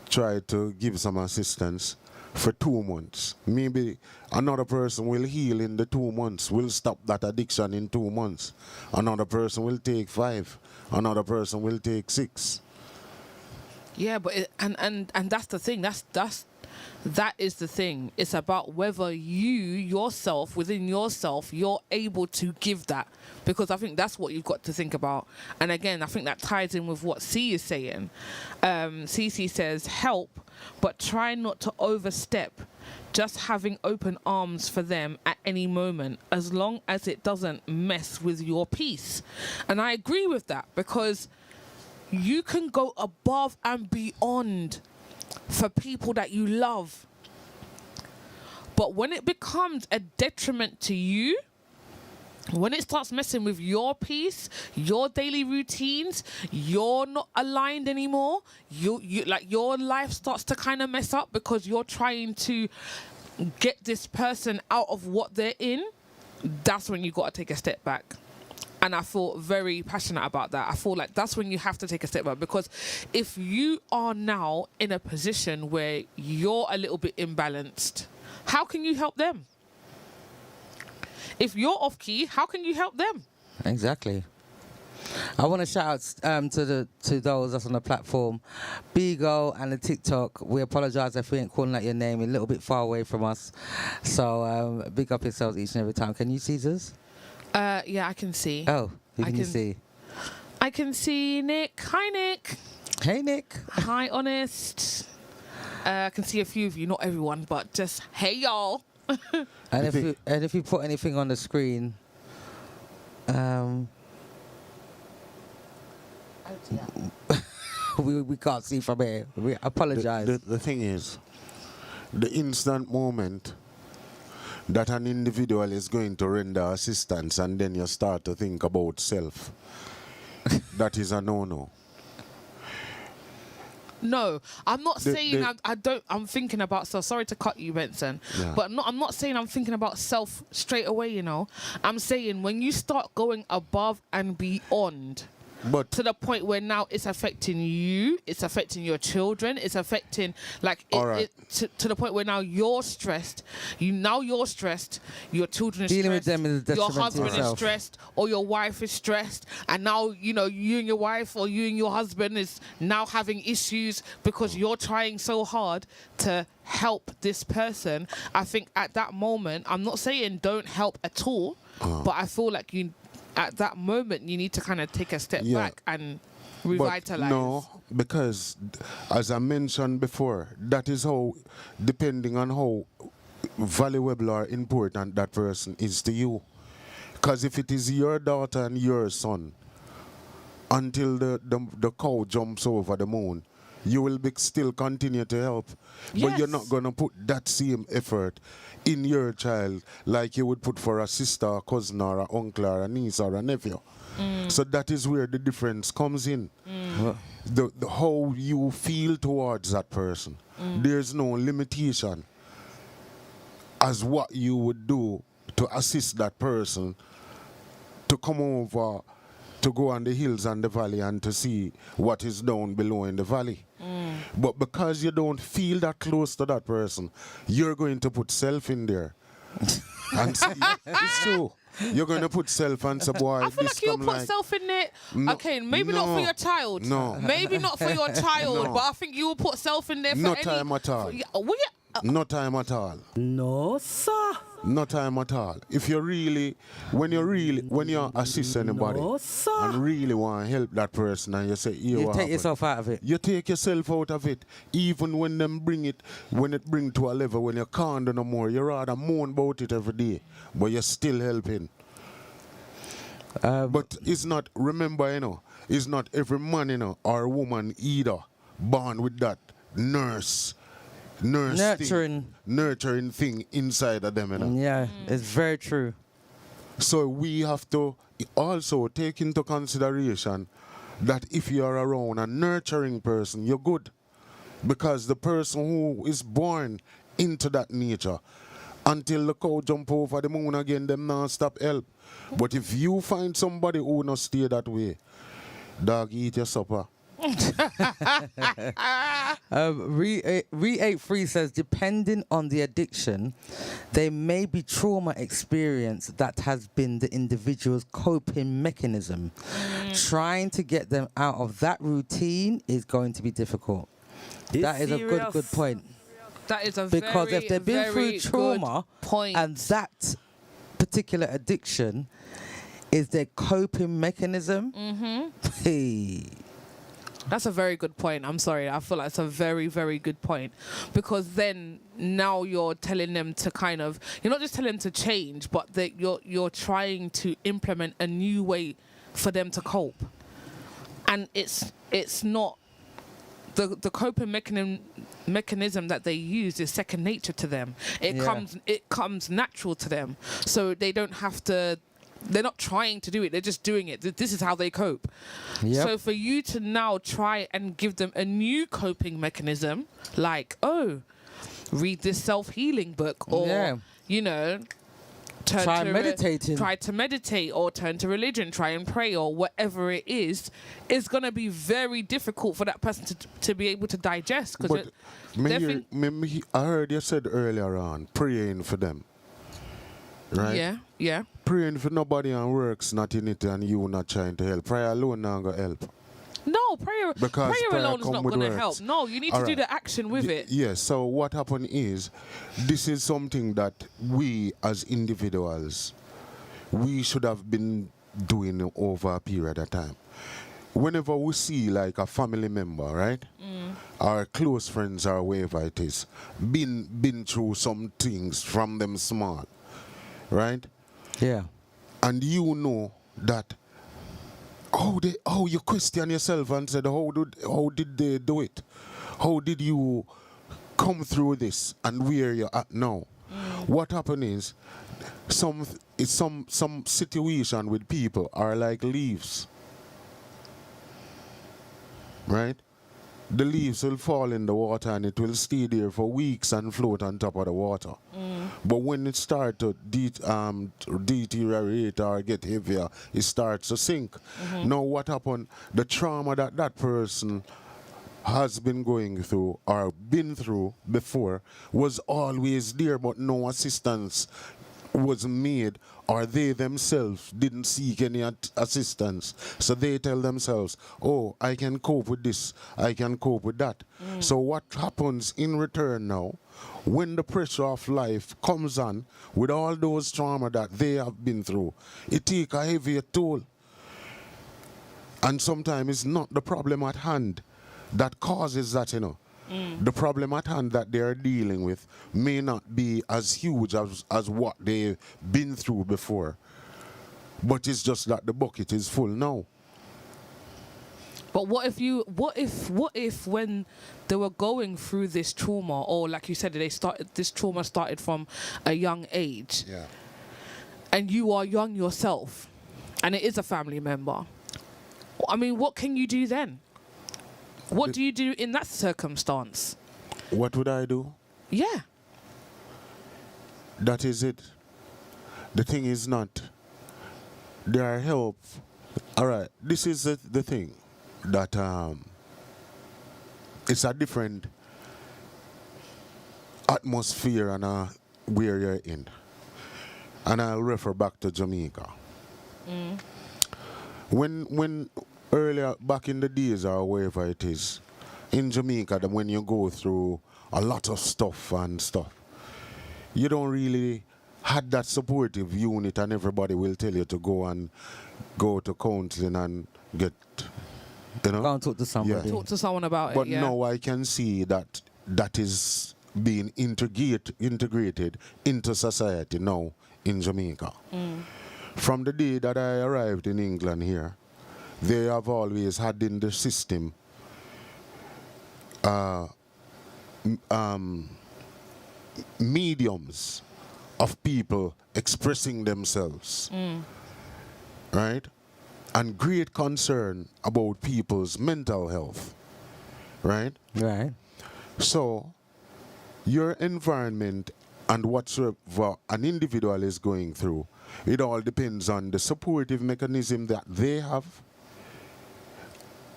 tried to give some assistance for 2 months. Maybe another person will heal in the 2 months, will stop that addiction in 2 months. Another person will take 5. Another person will take 6. Yeah, but and that's the thing. That is the thing. It's about whether yourself, within yourself, you're able to give that. Because I think that's what you've got to think about. And again, I think that ties in with what C is saying. CC says, help, but try not to overstep. Just having open arms for them at any moment, as long as it doesn't mess with your peace. And I agree with that, because you can go above and beyond for people that you love. But when it becomes a detriment to you, when it starts messing with your peace, your daily routines, you're not aligned anymore. You like your life starts to kind of mess up because you're trying to get this person out of what they're in. That's when you got to take a step back. And I feel very passionate about that. I feel like that's when you have to take a step back, because if you are now in a position where you're a little bit imbalanced, how can you help them? If you're off key, how can you help them? Exactly. I want to shout out to those that's on the platform, Bigo and the TikTok. We apologise if we ain't calling out your name. You're a little bit far away from us, so big up yourselves each and every time. Can you see this? Yeah, I can see. Oh, who I can you can- see? I can see Nick. Hi, Nick. Hey, Nick. Hi, Honest. I can see a few of you, not everyone, but just hey, y'all. And if you put anything on the screen, we can't see from here. We apologise. The thing is, the instant moment that an individual is going to render assistance and then you start to think about self, that is a no-no. No, I'm not The- saying the- I don't. I'm thinking about self. Sorry to cut you, Benson, Yeah. but I'm not saying I'm thinking about self straight away. You know, I'm saying when you start going above and beyond But to the point where now it's affecting you, it's affecting your children, it's affecting All right. to the point where now you're stressed. You're stressed. Your children are Dealing with stressed. them is a your detriment to husband is yourself. stressed, or your wife is stressed, and now you and your wife or you and your husband is now having issues because you're trying so hard to help this person. I think at that moment, I'm not saying don't help at all, but I feel like at that moment you need to kind of take a step Yeah. back and But revitalize. no, because as I mentioned before, that is how, depending on how valuable or important that person is to you. Because if it is your daughter and your son, until the cow jumps over the moon, you will still continue to help. But you're not Yes. going to put that same effort in your child like you would put for a sister, a cousin, or an uncle, or a niece, or a nephew. So that is where the difference comes in. The how you feel towards that person. There's no limitation as what you would do to assist that person to come over, to go on the hills and the valley and to see what is down below in the valley. But because you don't feel that close to that person, you're going to put self in there. And see, it's true. You're going to put self and say, boy, I feel this like you'll come put like... self in it. No, Okay, maybe not for no, your child. no. Maybe not for your child, No. but I think you will put self in there for No any... time at all. Yeah, well, yeah, No time at all. No, sir. No time at all. If you really, when you assist anybody No, sir. and really want to help that person and you say, here You what take happened?" yourself out of it. You take yourself out of it. Even when it bring to a level when you can't do no more, you rather moan about it every day, but you're still helping. But it's not, remember, it's not every man, or woman either born with that nurturing thing inside of them, Yeah, it's very true. So we have to also take into consideration that if you are around a nurturing person, you're good. Because the person who is born into that nature, until the cow jump over the moon again, them not stop help. But if you find somebody who not stay that way, dog, eat your supper. Re83 says, depending on the addiction, there may be trauma experience that has been the individual's coping mechanism. Trying to get them out of that routine is going to be difficult. That is a good point. that is a Because very, if they've been very through trauma good point. and that particular addiction is their coping mechanism, hey, That's a very good point. I'm sorry. I feel like it's a very, very good point. Because then now you're telling them to kind of, you're not just telling them to change, but that you're trying to implement a new way for them to cope. And it's not the coping mechanism that they use is second nature to them. It comes natural to them. So they don't have to, they're not trying to do it, they're just doing it. This is how they cope. Yep. So for you to now try and give them a new coping mechanism, like, oh, read this self-healing book, or, Yeah. Try meditating. Try to meditate, or turn to religion, try and pray, or whatever it is going to be very difficult for that person to be able to digest. Because I heard you said earlier on, praying for them. Right? Yeah. Praying for nobody and works not in it and you not trying to help. Prayer alone not gonna help. No, prayer Because prayer prayer alone is come not with going to works. help. No, you need to All do right. the action with it. Yes, so what happened is, this is something that we as individuals, we should have been doing over a period of time. Whenever we see like a family member, right? Our close friends or wherever it is, been through some things from them small, right? Yeah. And you know that how you question yourself and said how did they do it? How did you come through this and where you're at now? What happened is some situation with people are like leaves. Right? The leaves will fall in the water and it will stay there for weeks and float on top of the water. But when it starts to deteriorate or get heavier, it starts to sink. Now what happened? The trauma that that person has been going through or been through before was always there, but no assistance was made, or they themselves didn't seek any assistance. So they tell themselves, oh, I can cope with this, I can cope with that. So what happens in return now, when the pressure of life comes on with all those trauma that they have been through, it takes a heavier toll. And sometimes it's not the problem at hand that causes that, you know. The problem at hand that they are dealing with may not be as huge as what they've been through before. But it's just that the bucket is full now. But what if when they were going through this trauma, or like you said, this trauma started from a young age, Yeah. and you are young yourself, and it is a family member. I mean, what can you do then? What do you do in that circumstance? What would I do? Yeah. That is it. The thing is not. There are help. All right. This is the thing that it's a different atmosphere and where you're in. And I'll refer back to Jamaica. When earlier back in the days or wherever it is, in Jamaica, that when you go through a lot of stuff, you don't really had that supportive unit, and everybody will tell you to go to counseling and get, you know. Go and talk to somebody. Talk to someone about But it. Yeah. now I can see that is being integrated into society now in Jamaica. From the day that I arrived in England here, they have always had in the system mediums of people expressing themselves, right? And great concern about people's mental health, right? Right. So, your environment and whatsoever an individual is going through, it all depends on the supportive mechanism that they have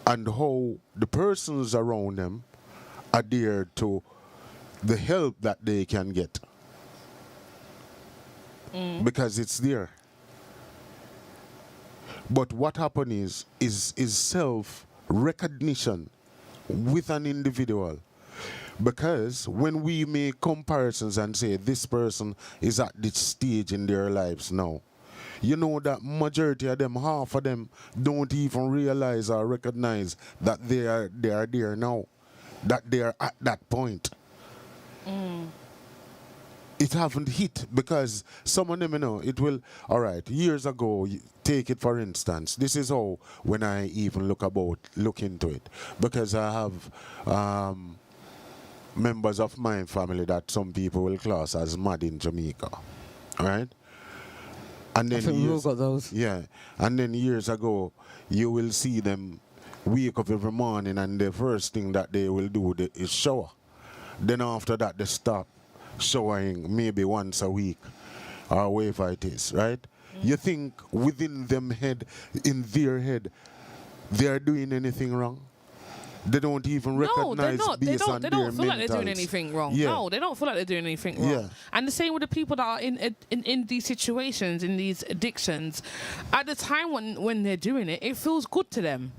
and how the persons around them adhere to the help that they can get. Because it's there. But what happens is self-recognition with an individual. Because when we make comparisons and say this person is at this stage in their lives now, you know that majority of them, half of them, don't even realize or recognize that they are there now, that they are at that point. It haven't hit because some of them, you know, it will, all right, years ago, take it for instance, this is how, when I even look into it, because I have members of my family that some people will class as mad in Jamaica, right? And then I think we all got those. yeah, and then years ago, you will see them wake up every morning and the first thing that they will do is shower. Then after that, they stop showering maybe once a week or wherever it is, right? You think within them in their head, they are doing anything wrong? They don't even No, recognize they're not. They based don't. on They their don't feel like they're doing mentals. anything wrong. Yeah. No, they don't feel like they're doing anything wrong. Yeah. And the same with the people that are in these situations, in these addictions. At the time when they're doing it, it feels good to them.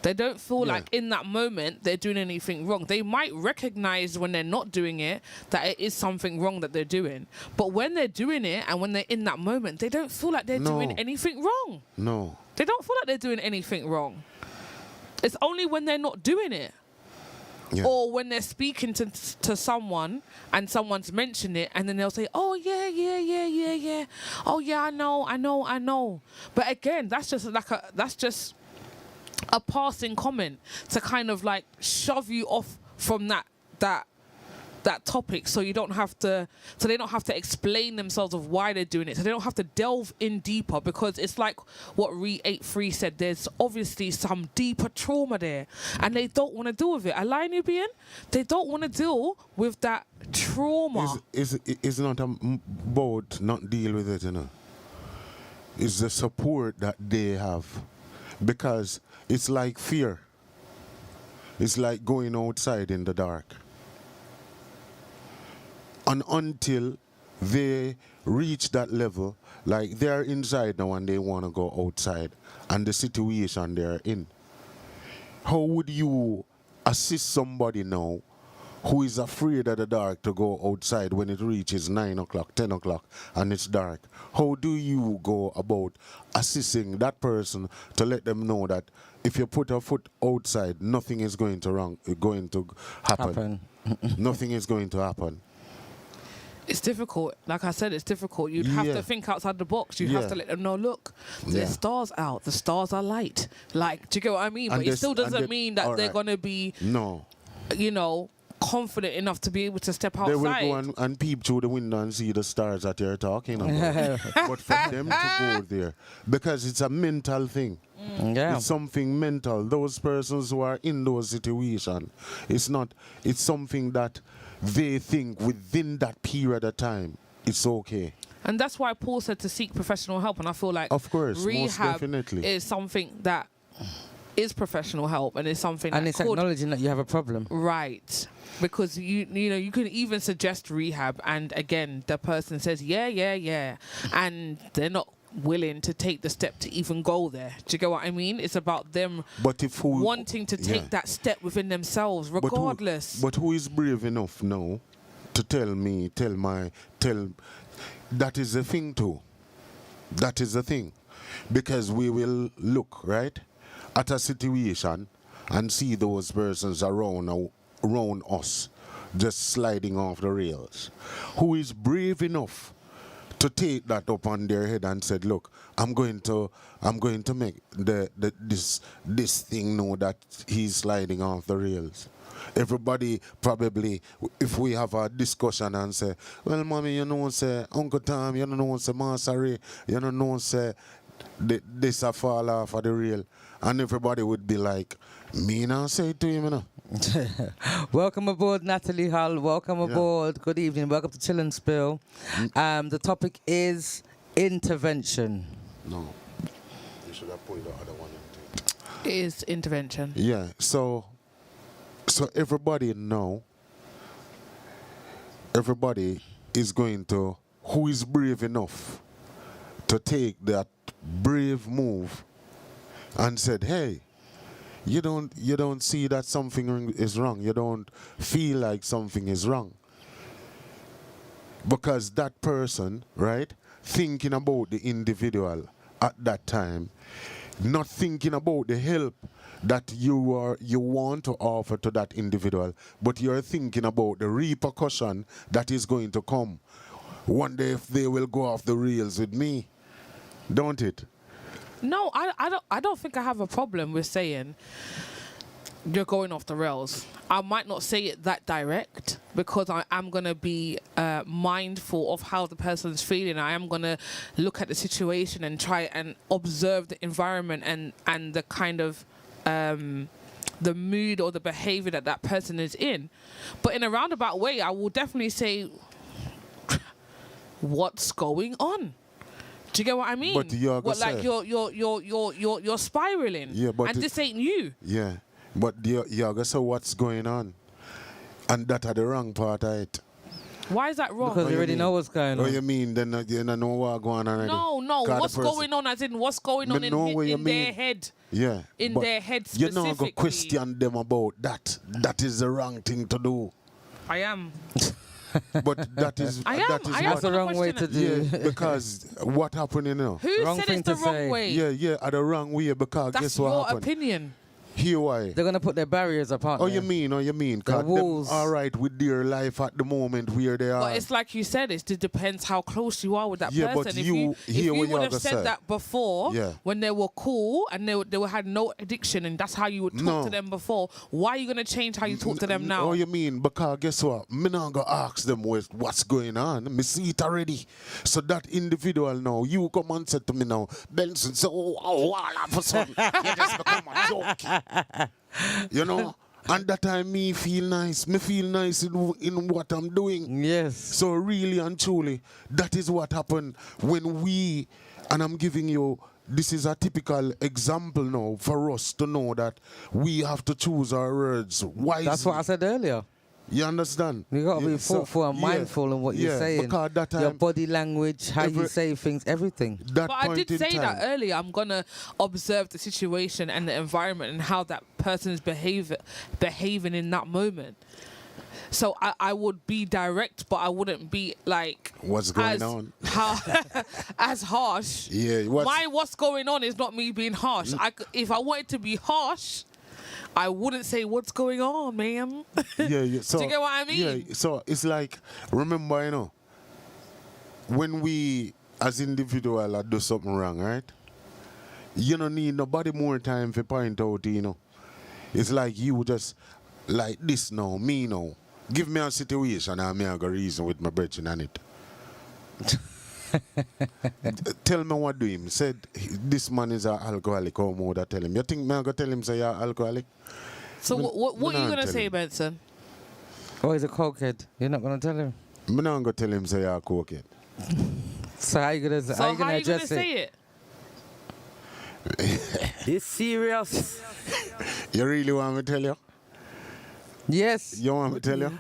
They don't feel Yeah. like in that moment they're doing anything wrong. They might recognize when they're not doing it that it is something wrong that they're doing. But when they're doing it and when they're in that moment, they don't feel like they're No. doing anything wrong. No. They don't feel like they're doing anything wrong. It's only when they're not doing it. Yeah. Or when they're speaking to someone and someone's mentioned it and then they'll say, oh, yeah. Oh, yeah, I know. But again, that's just a passing comment to kind of like shove you off from that topic, so they don't have to explain themselves of why they're doing it, so they don't have to delve in deeper, because it's like what Re83 said, there's obviously some deeper trauma there and they don't want to deal with it. Align Nubian, they don't want to deal with that trauma. It's not about not deal with it, you know. It's the support that they have, because it's like fear. It's like going outside in the dark. And until they reach that level, like they're inside now and they want to go outside, and the situation they're in, how would you assist somebody now who is afraid of the dark to go outside when it reaches 9 o'clock, 10 o'clock, and it's dark? How do you go about assisting that person to let them know that if you put a foot outside, nothing is going to happen. Nothing is going to happen. It's difficult. Like I said, it's difficult. You'd have Yeah. to think outside the box. You'd have Yeah. to let them know, look, Yeah. there's stars out. The stars are light. Like, do you get what I mean? And But it this- still and doesn't the- mean that they're alright. going to be, No. you know, confident enough to be able to step outside. They will go and peep through the window and see the stars that you're talking about. But for them to go there, because it's a mental thing. Yeah. It's something mental. Those persons who are in those situations, it's something that they think within that period of time, it's okay. And that's why Paul said to seek professional help. And I feel like Of course, most rehab definitely. is something that is professional help, and it's something And that it's could, acknowledging that you have a problem. right, because you know you can even suggest rehab, and again the person says yeah, and they're not willing to take the step to even go there. Do you get what I mean? It's about them But if who wanting to take yeah. that step within themselves, regardless. But who is brave enough now to tell that is the thing too. That is the thing. Because we will look, right, at a situation and see those persons around us just sliding off the rails. Who is brave enough to take that up on their head and said, look, I'm going to make this thing know that he's sliding off the rails. Everybody probably, if we have a discussion and say, well, mommy, you know, say, Uncle Tom, you know, say, Master Ray, you know, say, this a fall off of the rail. And everybody would be like, me now say it to him, you know. Welcome aboard, Natalie Hull. Welcome aboard. Good evening. Welcome to Chill and Spill. The topic is intervention. No. You should have pulled the other one into it. It is intervention. Yeah, so everybody is going to, who is brave enough to take that brave move and said, hey, you don't see that something is wrong. You don't feel like something is wrong. Because that person, right, thinking about the individual at that time, not thinking about the help that you want to offer to that individual, but you're thinking about the repercussion that is going to come one day if they will go off the rails with me, don't it? No, I don't think I have a problem with saying you're going off the rails. I might not say it that direct because I am going to be mindful of how the person's feeling. I am going to look at the situation and try and observe the environment and the kind of the mood or the behavior that person is in. But in a roundabout way, I will definitely say, what's going on? Do you get what I mean? But you're you're spiraling. Yeah, but and this ain't you. Yeah, But you gotta say what's going on. And that are the wrong part of it. Why is that wrong? Because you already know what's going Oh, on. you mean then you don't know what's going on already? No. What's going on? As in, what's going on in their head? Yeah. In but their head you specifically. not go question them about that. That is the wrong thing to do. I am. But that is I am. that is I am. That's the wrong way to do. yeah, because what happened, you know? Who Wrong said thing it's the to wrong say. way? Yeah, the wrong way because That's guess what your happened? opinion. Here why? They're going to put their barriers apart. Oh, you mean? The 'Cause them walls. all right with their life at the moment where they are. But it's like you said, it depends how close you are with that Yeah, person. but if you you hear what would you have gotta said say. that before, Yeah. when they were cool and they had no addiction, and that's how you would talk No. to them before, why are you going to change how you talk to them now? Oh, you mean? Because guess what? Me not gonna ask them what's going on. Me see it already. So that individual now, you come and say to me now, Benson, so all of a sudden, you just become a joke. You know? And that time me feel nice. Me feel nice in what I'm doing. Yes. So really and truly, that is what happened when we, and I'm giving you, this is a typical example now for us to know that we have to choose our words wisely. That's what I said earlier. You understand? You got to be Yeah, so- thoughtful and yeah, mindful in what you're yeah, saying. Because that time, Your body language, how you every- say things, everything. that But I point did in say time, that earlier. I'm going to observe the situation and the environment and how that person is behaving in that moment. So I would be direct, but I wouldn't be like What's going as, on? as harsh. Yeah, What's going on is not me being harsh. If I wanted to be harsh, I wouldn't say what's going on, ma'am. yeah. So, Do you get what I mean? Yeah, so it's like, remember, you know, when we as individuals do something wrong, right? You don't need nobody more time to point out, you know. It's like you just like this now, me now. Give me a situation and me I go reason with my brethren on it. Tell me what do him. Said this man is an alcoholic or more that tell him. You think me I go tell him say you're alcoholic? So what me are you not gonna tell say, him. Benson? Oh, he's a cokehead. You're not going to tell him. Me not go tell him say you're a cokehead. So how you going to So how are you gonna address say it? it? This serious. You really want me to tell you? Yes. You want me to tell you?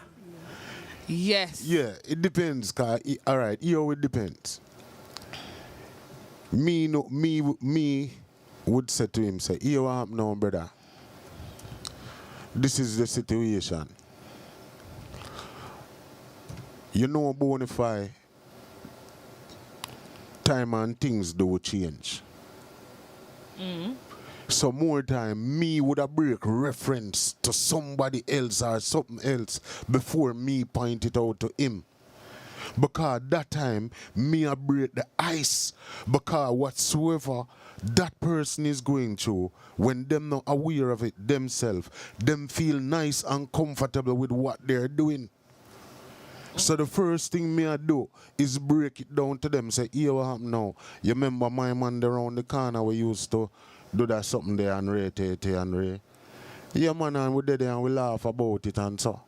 Yes. Yeah, it depends. All right, here it depends. Me would say to him, say, here what happen now, brother. This is the situation. You know, bonafide, time and things do change. So more time, me would have break reference to somebody else or something else before me point it out to him. Because that time, me I break the ice. Because whatsoever that person is going through, when them not aware of it themselves, them feel nice and comfortable with what they're doing. So the first thing me I do is break it down to them. Say, here what happen now? You remember my man there around the corner we used to do that something there and Ray, and Ray. Yeah, man, and we did it and we laugh about it and so.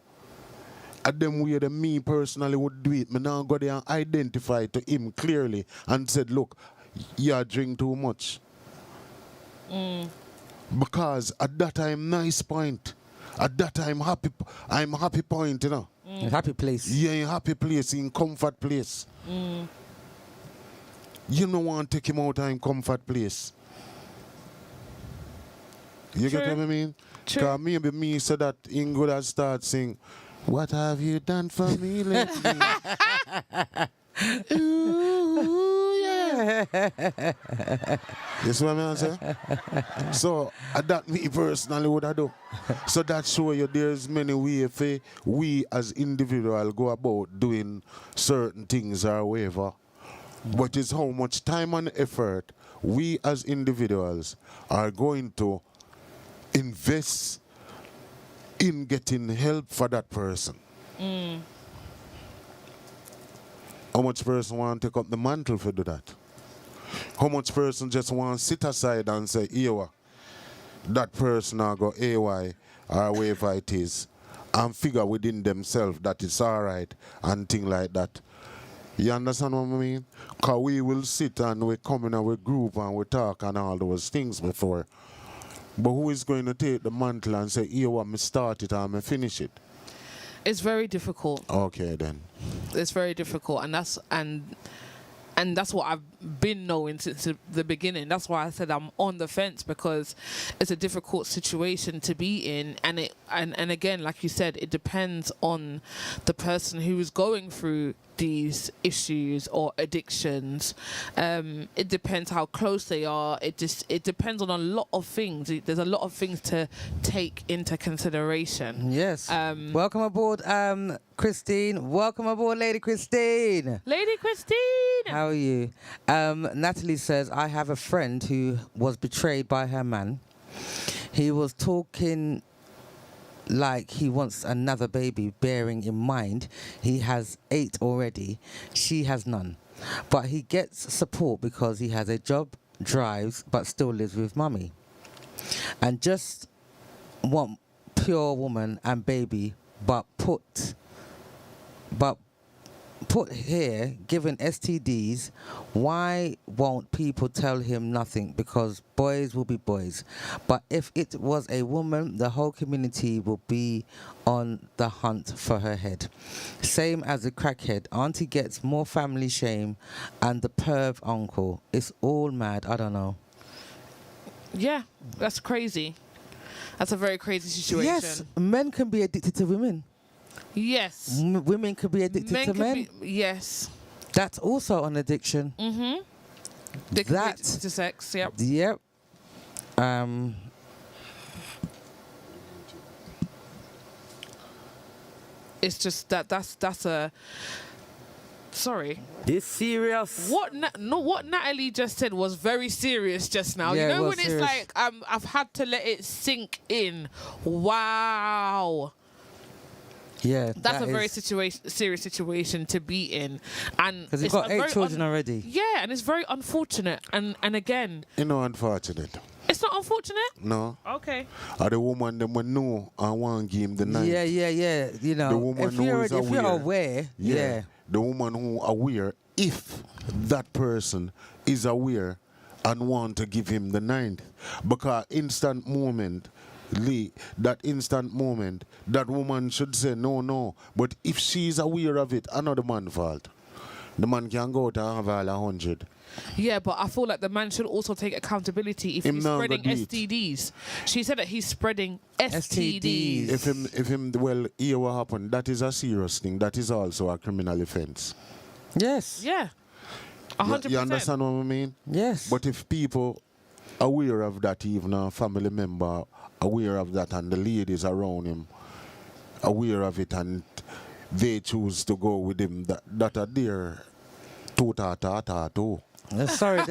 At them way that me personally would do it, me now go there and identify to him clearly and said, look, you drink too much. Because at that time, nice point. At that time, I'm happy point, you know. Happy place. Yeah, in happy place, in comfort place. You don't want to take him out of in comfort place. You get True. what I mean? True. Because maybe me so that in good as start sing, what have you done for me lately? Ooh, yeah. You see what I'm saying? So that me personally would I do. So that show you there's many ways for we as individuals go about doing certain things or whatever. But it's how much time and effort we as individuals are going to invest in getting help for that person. How much person want to take up the mantle for do that? How much person just want to sit aside and say, here, that person will go AY or whatever it is, and figure within themselves that it's all right and thing like that. You understand what I mean? Because we will sit and we come in our group and we talk and all those things before. But who is going to take the mantle and say, here, what me start it and me finish it? It's very difficult. Okay, then. It's very difficult, and that's what I've been knowing since the beginning. That's why I said I'm on the fence, because it's a difficult situation to be in, and again, like you said, it depends on the person who is going through these issues or addictions. It depends how close they are. It depends on a lot of things. There's a lot of things to take into consideration. Yes. Welcome aboard, Christine. Welcome aboard, Lady Christine. Lady Christine. How are you? Natalie says, I have a friend who was betrayed by her man. He was talking like he wants another baby, bearing in mind he has 8 already. She has none. But he gets support because he has a job, drives, but still lives with mummy. And just want pure woman and baby, but put here, given STDs, why won't people tell him nothing? Because boys will be boys. But if it was a woman, the whole community will be on the hunt for her head. Same as the crackhead. Auntie gets more family shame and the perv uncle. It's all mad. I don't know. Yeah, that's crazy. That's a very crazy situation. Yes, men can be addicted to women. Yes. Women could be addicted to men. Yes. That's also an addiction. Mm-hmm. They could be addicted to sex, yep. Yep. It's just that's a... Sorry. This serious. What Natalie just said was very serious just now. Yeah, you it know was when serious. it's like I've had to let it sink in. Wow. Yeah, That's that a very is- serious situation to be in, and Because you've it's got a 8 very children already. Yeah, and it's very unfortunate. And again, You know, unfortunate. it's not unfortunate. No. Okay. Or the woman them will know and want give him the night. Yeah. You know, The woman if you're who is aware, yeah. The woman who aware, if that person is aware and want to give him the ninth. Because instant moment, Lee, that instant moment, that woman should say no. But if she's aware of it, another man's fault. The man can go to have all 100. Yeah, but I feel like the man should also take accountability if Him he's now spreading go do it. STDs. She said that he's spreading STDs. STDs. Well, here what happened, that is a serious thing. That is also a criminal offense. Yes. Yeah. 100%. You understand what I mean? Yes. But if people aware of that, even a family member aware of that, and the ladies around him aware of it, and they choose to go with him, that are there too. Sorry,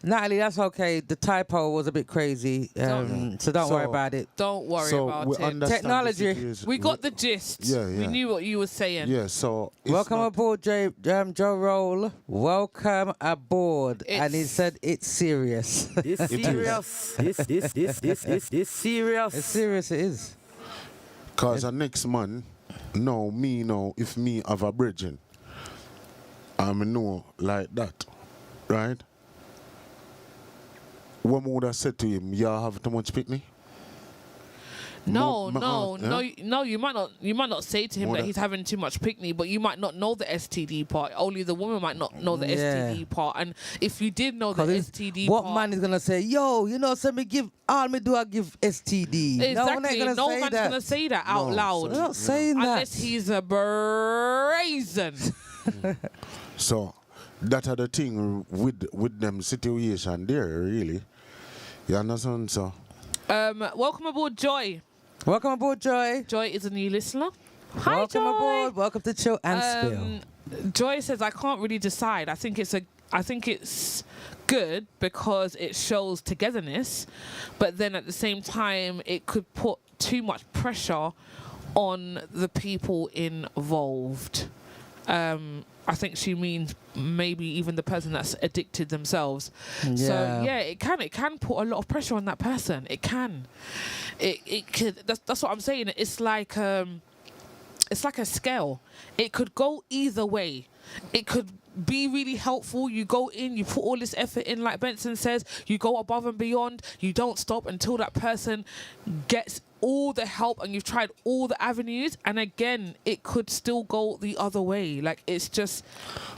Natalie, that's okay. The typo was a bit crazy, so don't worry about it. Don't worry So about we it. understand the Technology. situation. We got the gist. Yeah. We knew what you were saying. Yeah, so it's Welcome not- aboard, Joe Roll. Welcome aboard. And he It's- said it's serious. This is. serious. This serious. It's serious, it is. Cause the next man, if me have a bridging, I know like that, right? What would I said to him? You have too much picnic? No, Mo- you might not say to him More that than- he's having too much picnic, but you might not know the STD part. Only the woman might not know the Yeah. STD part. And if you did know the 'Cause it's- STD what part, man is gonna say, yo, let me give all me do I give STD. exactly, No one ain't gonna no say man's that. gonna say that out No, loud. They're not saying Unless that. he's a brazen. So that are the thing with them situation there, really. You understand? So Welcome aboard, Joy. Welcome aboard, Joy. Joy is a new listener. Hi, Welcome Joy. aboard. Welcome to Chill and Spill. Joy says, I can't really decide. I think it's good because it shows togetherness, but then at the same time it could put too much pressure on the people involved. I think she means maybe even the person that's addicted themselves. Yeah. So yeah, it can put a lot of pressure on that person. It can. It could. That's what I'm saying. It's like a scale. It could go either way. It could be really helpful. You go in, you put all this effort in, like Benson says, you go above and beyond. You don't stop until that person gets all the help and you've tried all the avenues. And again, it could still go the other way. Like, it's just...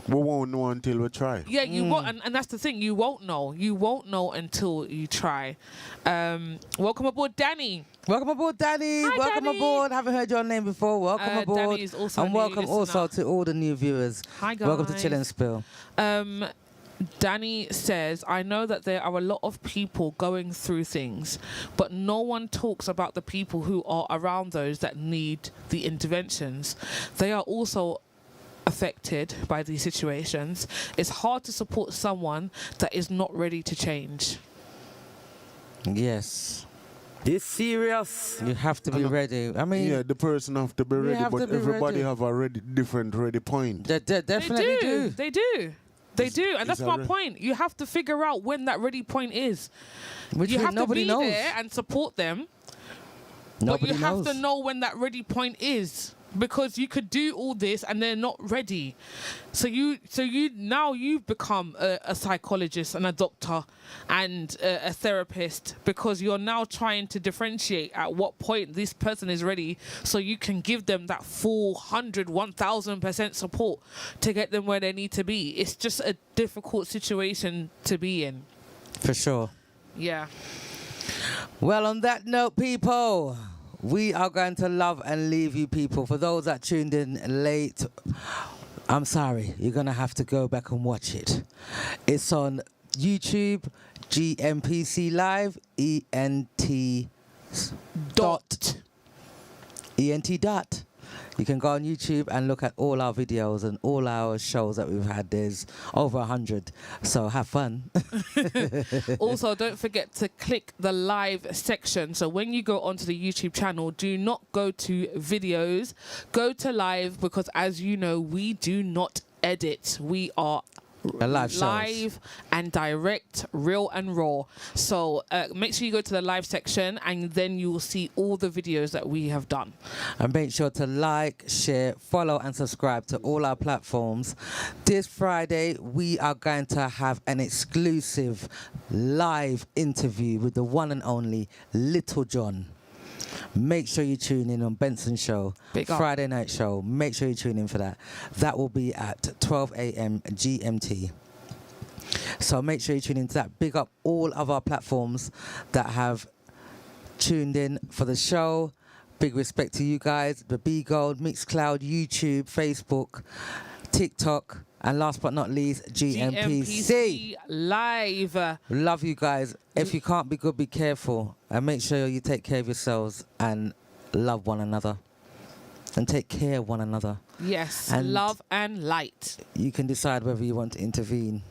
We won't know until we try. Yeah, you won't, and that's the thing. You won't know. You won't know until you try. Welcome aboard, Danny. Welcome aboard, Danny. Hi, welcome Danny. aboard. Haven't heard your name before. Welcome aboard. Danny is also a and new welcome also listener. to all the new viewers. Hi, guys. Welcome to Chill and Spill. Danny says, I know that there are a lot of people going through things, but no one talks about the people who are around those that need the interventions. They are also affected by these situations. It's hard to support someone that is not ready to change. Yes. This serious. You have to be ready. I mean, Yeah, the person have to be ready, have but to be everybody ready. have a different ready point. they definitely do. They do. They do. And that's is my that point. You have to figure out when that ready point is. Which You we- have to nobody be knows. there and support them. Nobody But you have knows. to know when that ready point is, because you could do all this and they're not ready. So you've become a psychologist and a doctor and a therapist, because you're now trying to differentiate at what point this person is ready, so you can give them that full 1,000% support to get them where they need to be. It's just a difficult situation to be in. For sure. Yeah. Well, on that note, people, we are going to love and leave you people. For those that tuned in late, I'm sorry. You're going to have to go back and watch it. It's on YouTube, GMPC Live, ENT dot. You can go on YouTube and look at all our videos and all our shows that we've had. There's over 100, so have fun. Also, don't forget to click the live section. So when you go onto the YouTube channel, do not go to videos, go to live, because as you know, we do not edit. We are A live shows. live and direct, real and raw. So make sure you go to the live section, and then you will see all the videos that we have done. And make sure to like, share, follow and subscribe to all our platforms. This Friday, we are going to have an exclusive live interview with the one and only Little John. Make sure you tune in on Benson Show, Big up. Friday night show. Make sure you tune in for that. That will be at 12 a.m. GMT. So make sure you tune into that. Big up all of our platforms that have tuned in for the show. Big respect to you guys. The B Gold, Mixcloud, YouTube, Facebook, TikTok, and last but not least, GMPC. Live. Love you guys. If you can't be good, be careful. And make sure you take care of yourselves and love one another. And take care of one another. Yes. And love and light. You can decide whether you want to intervene.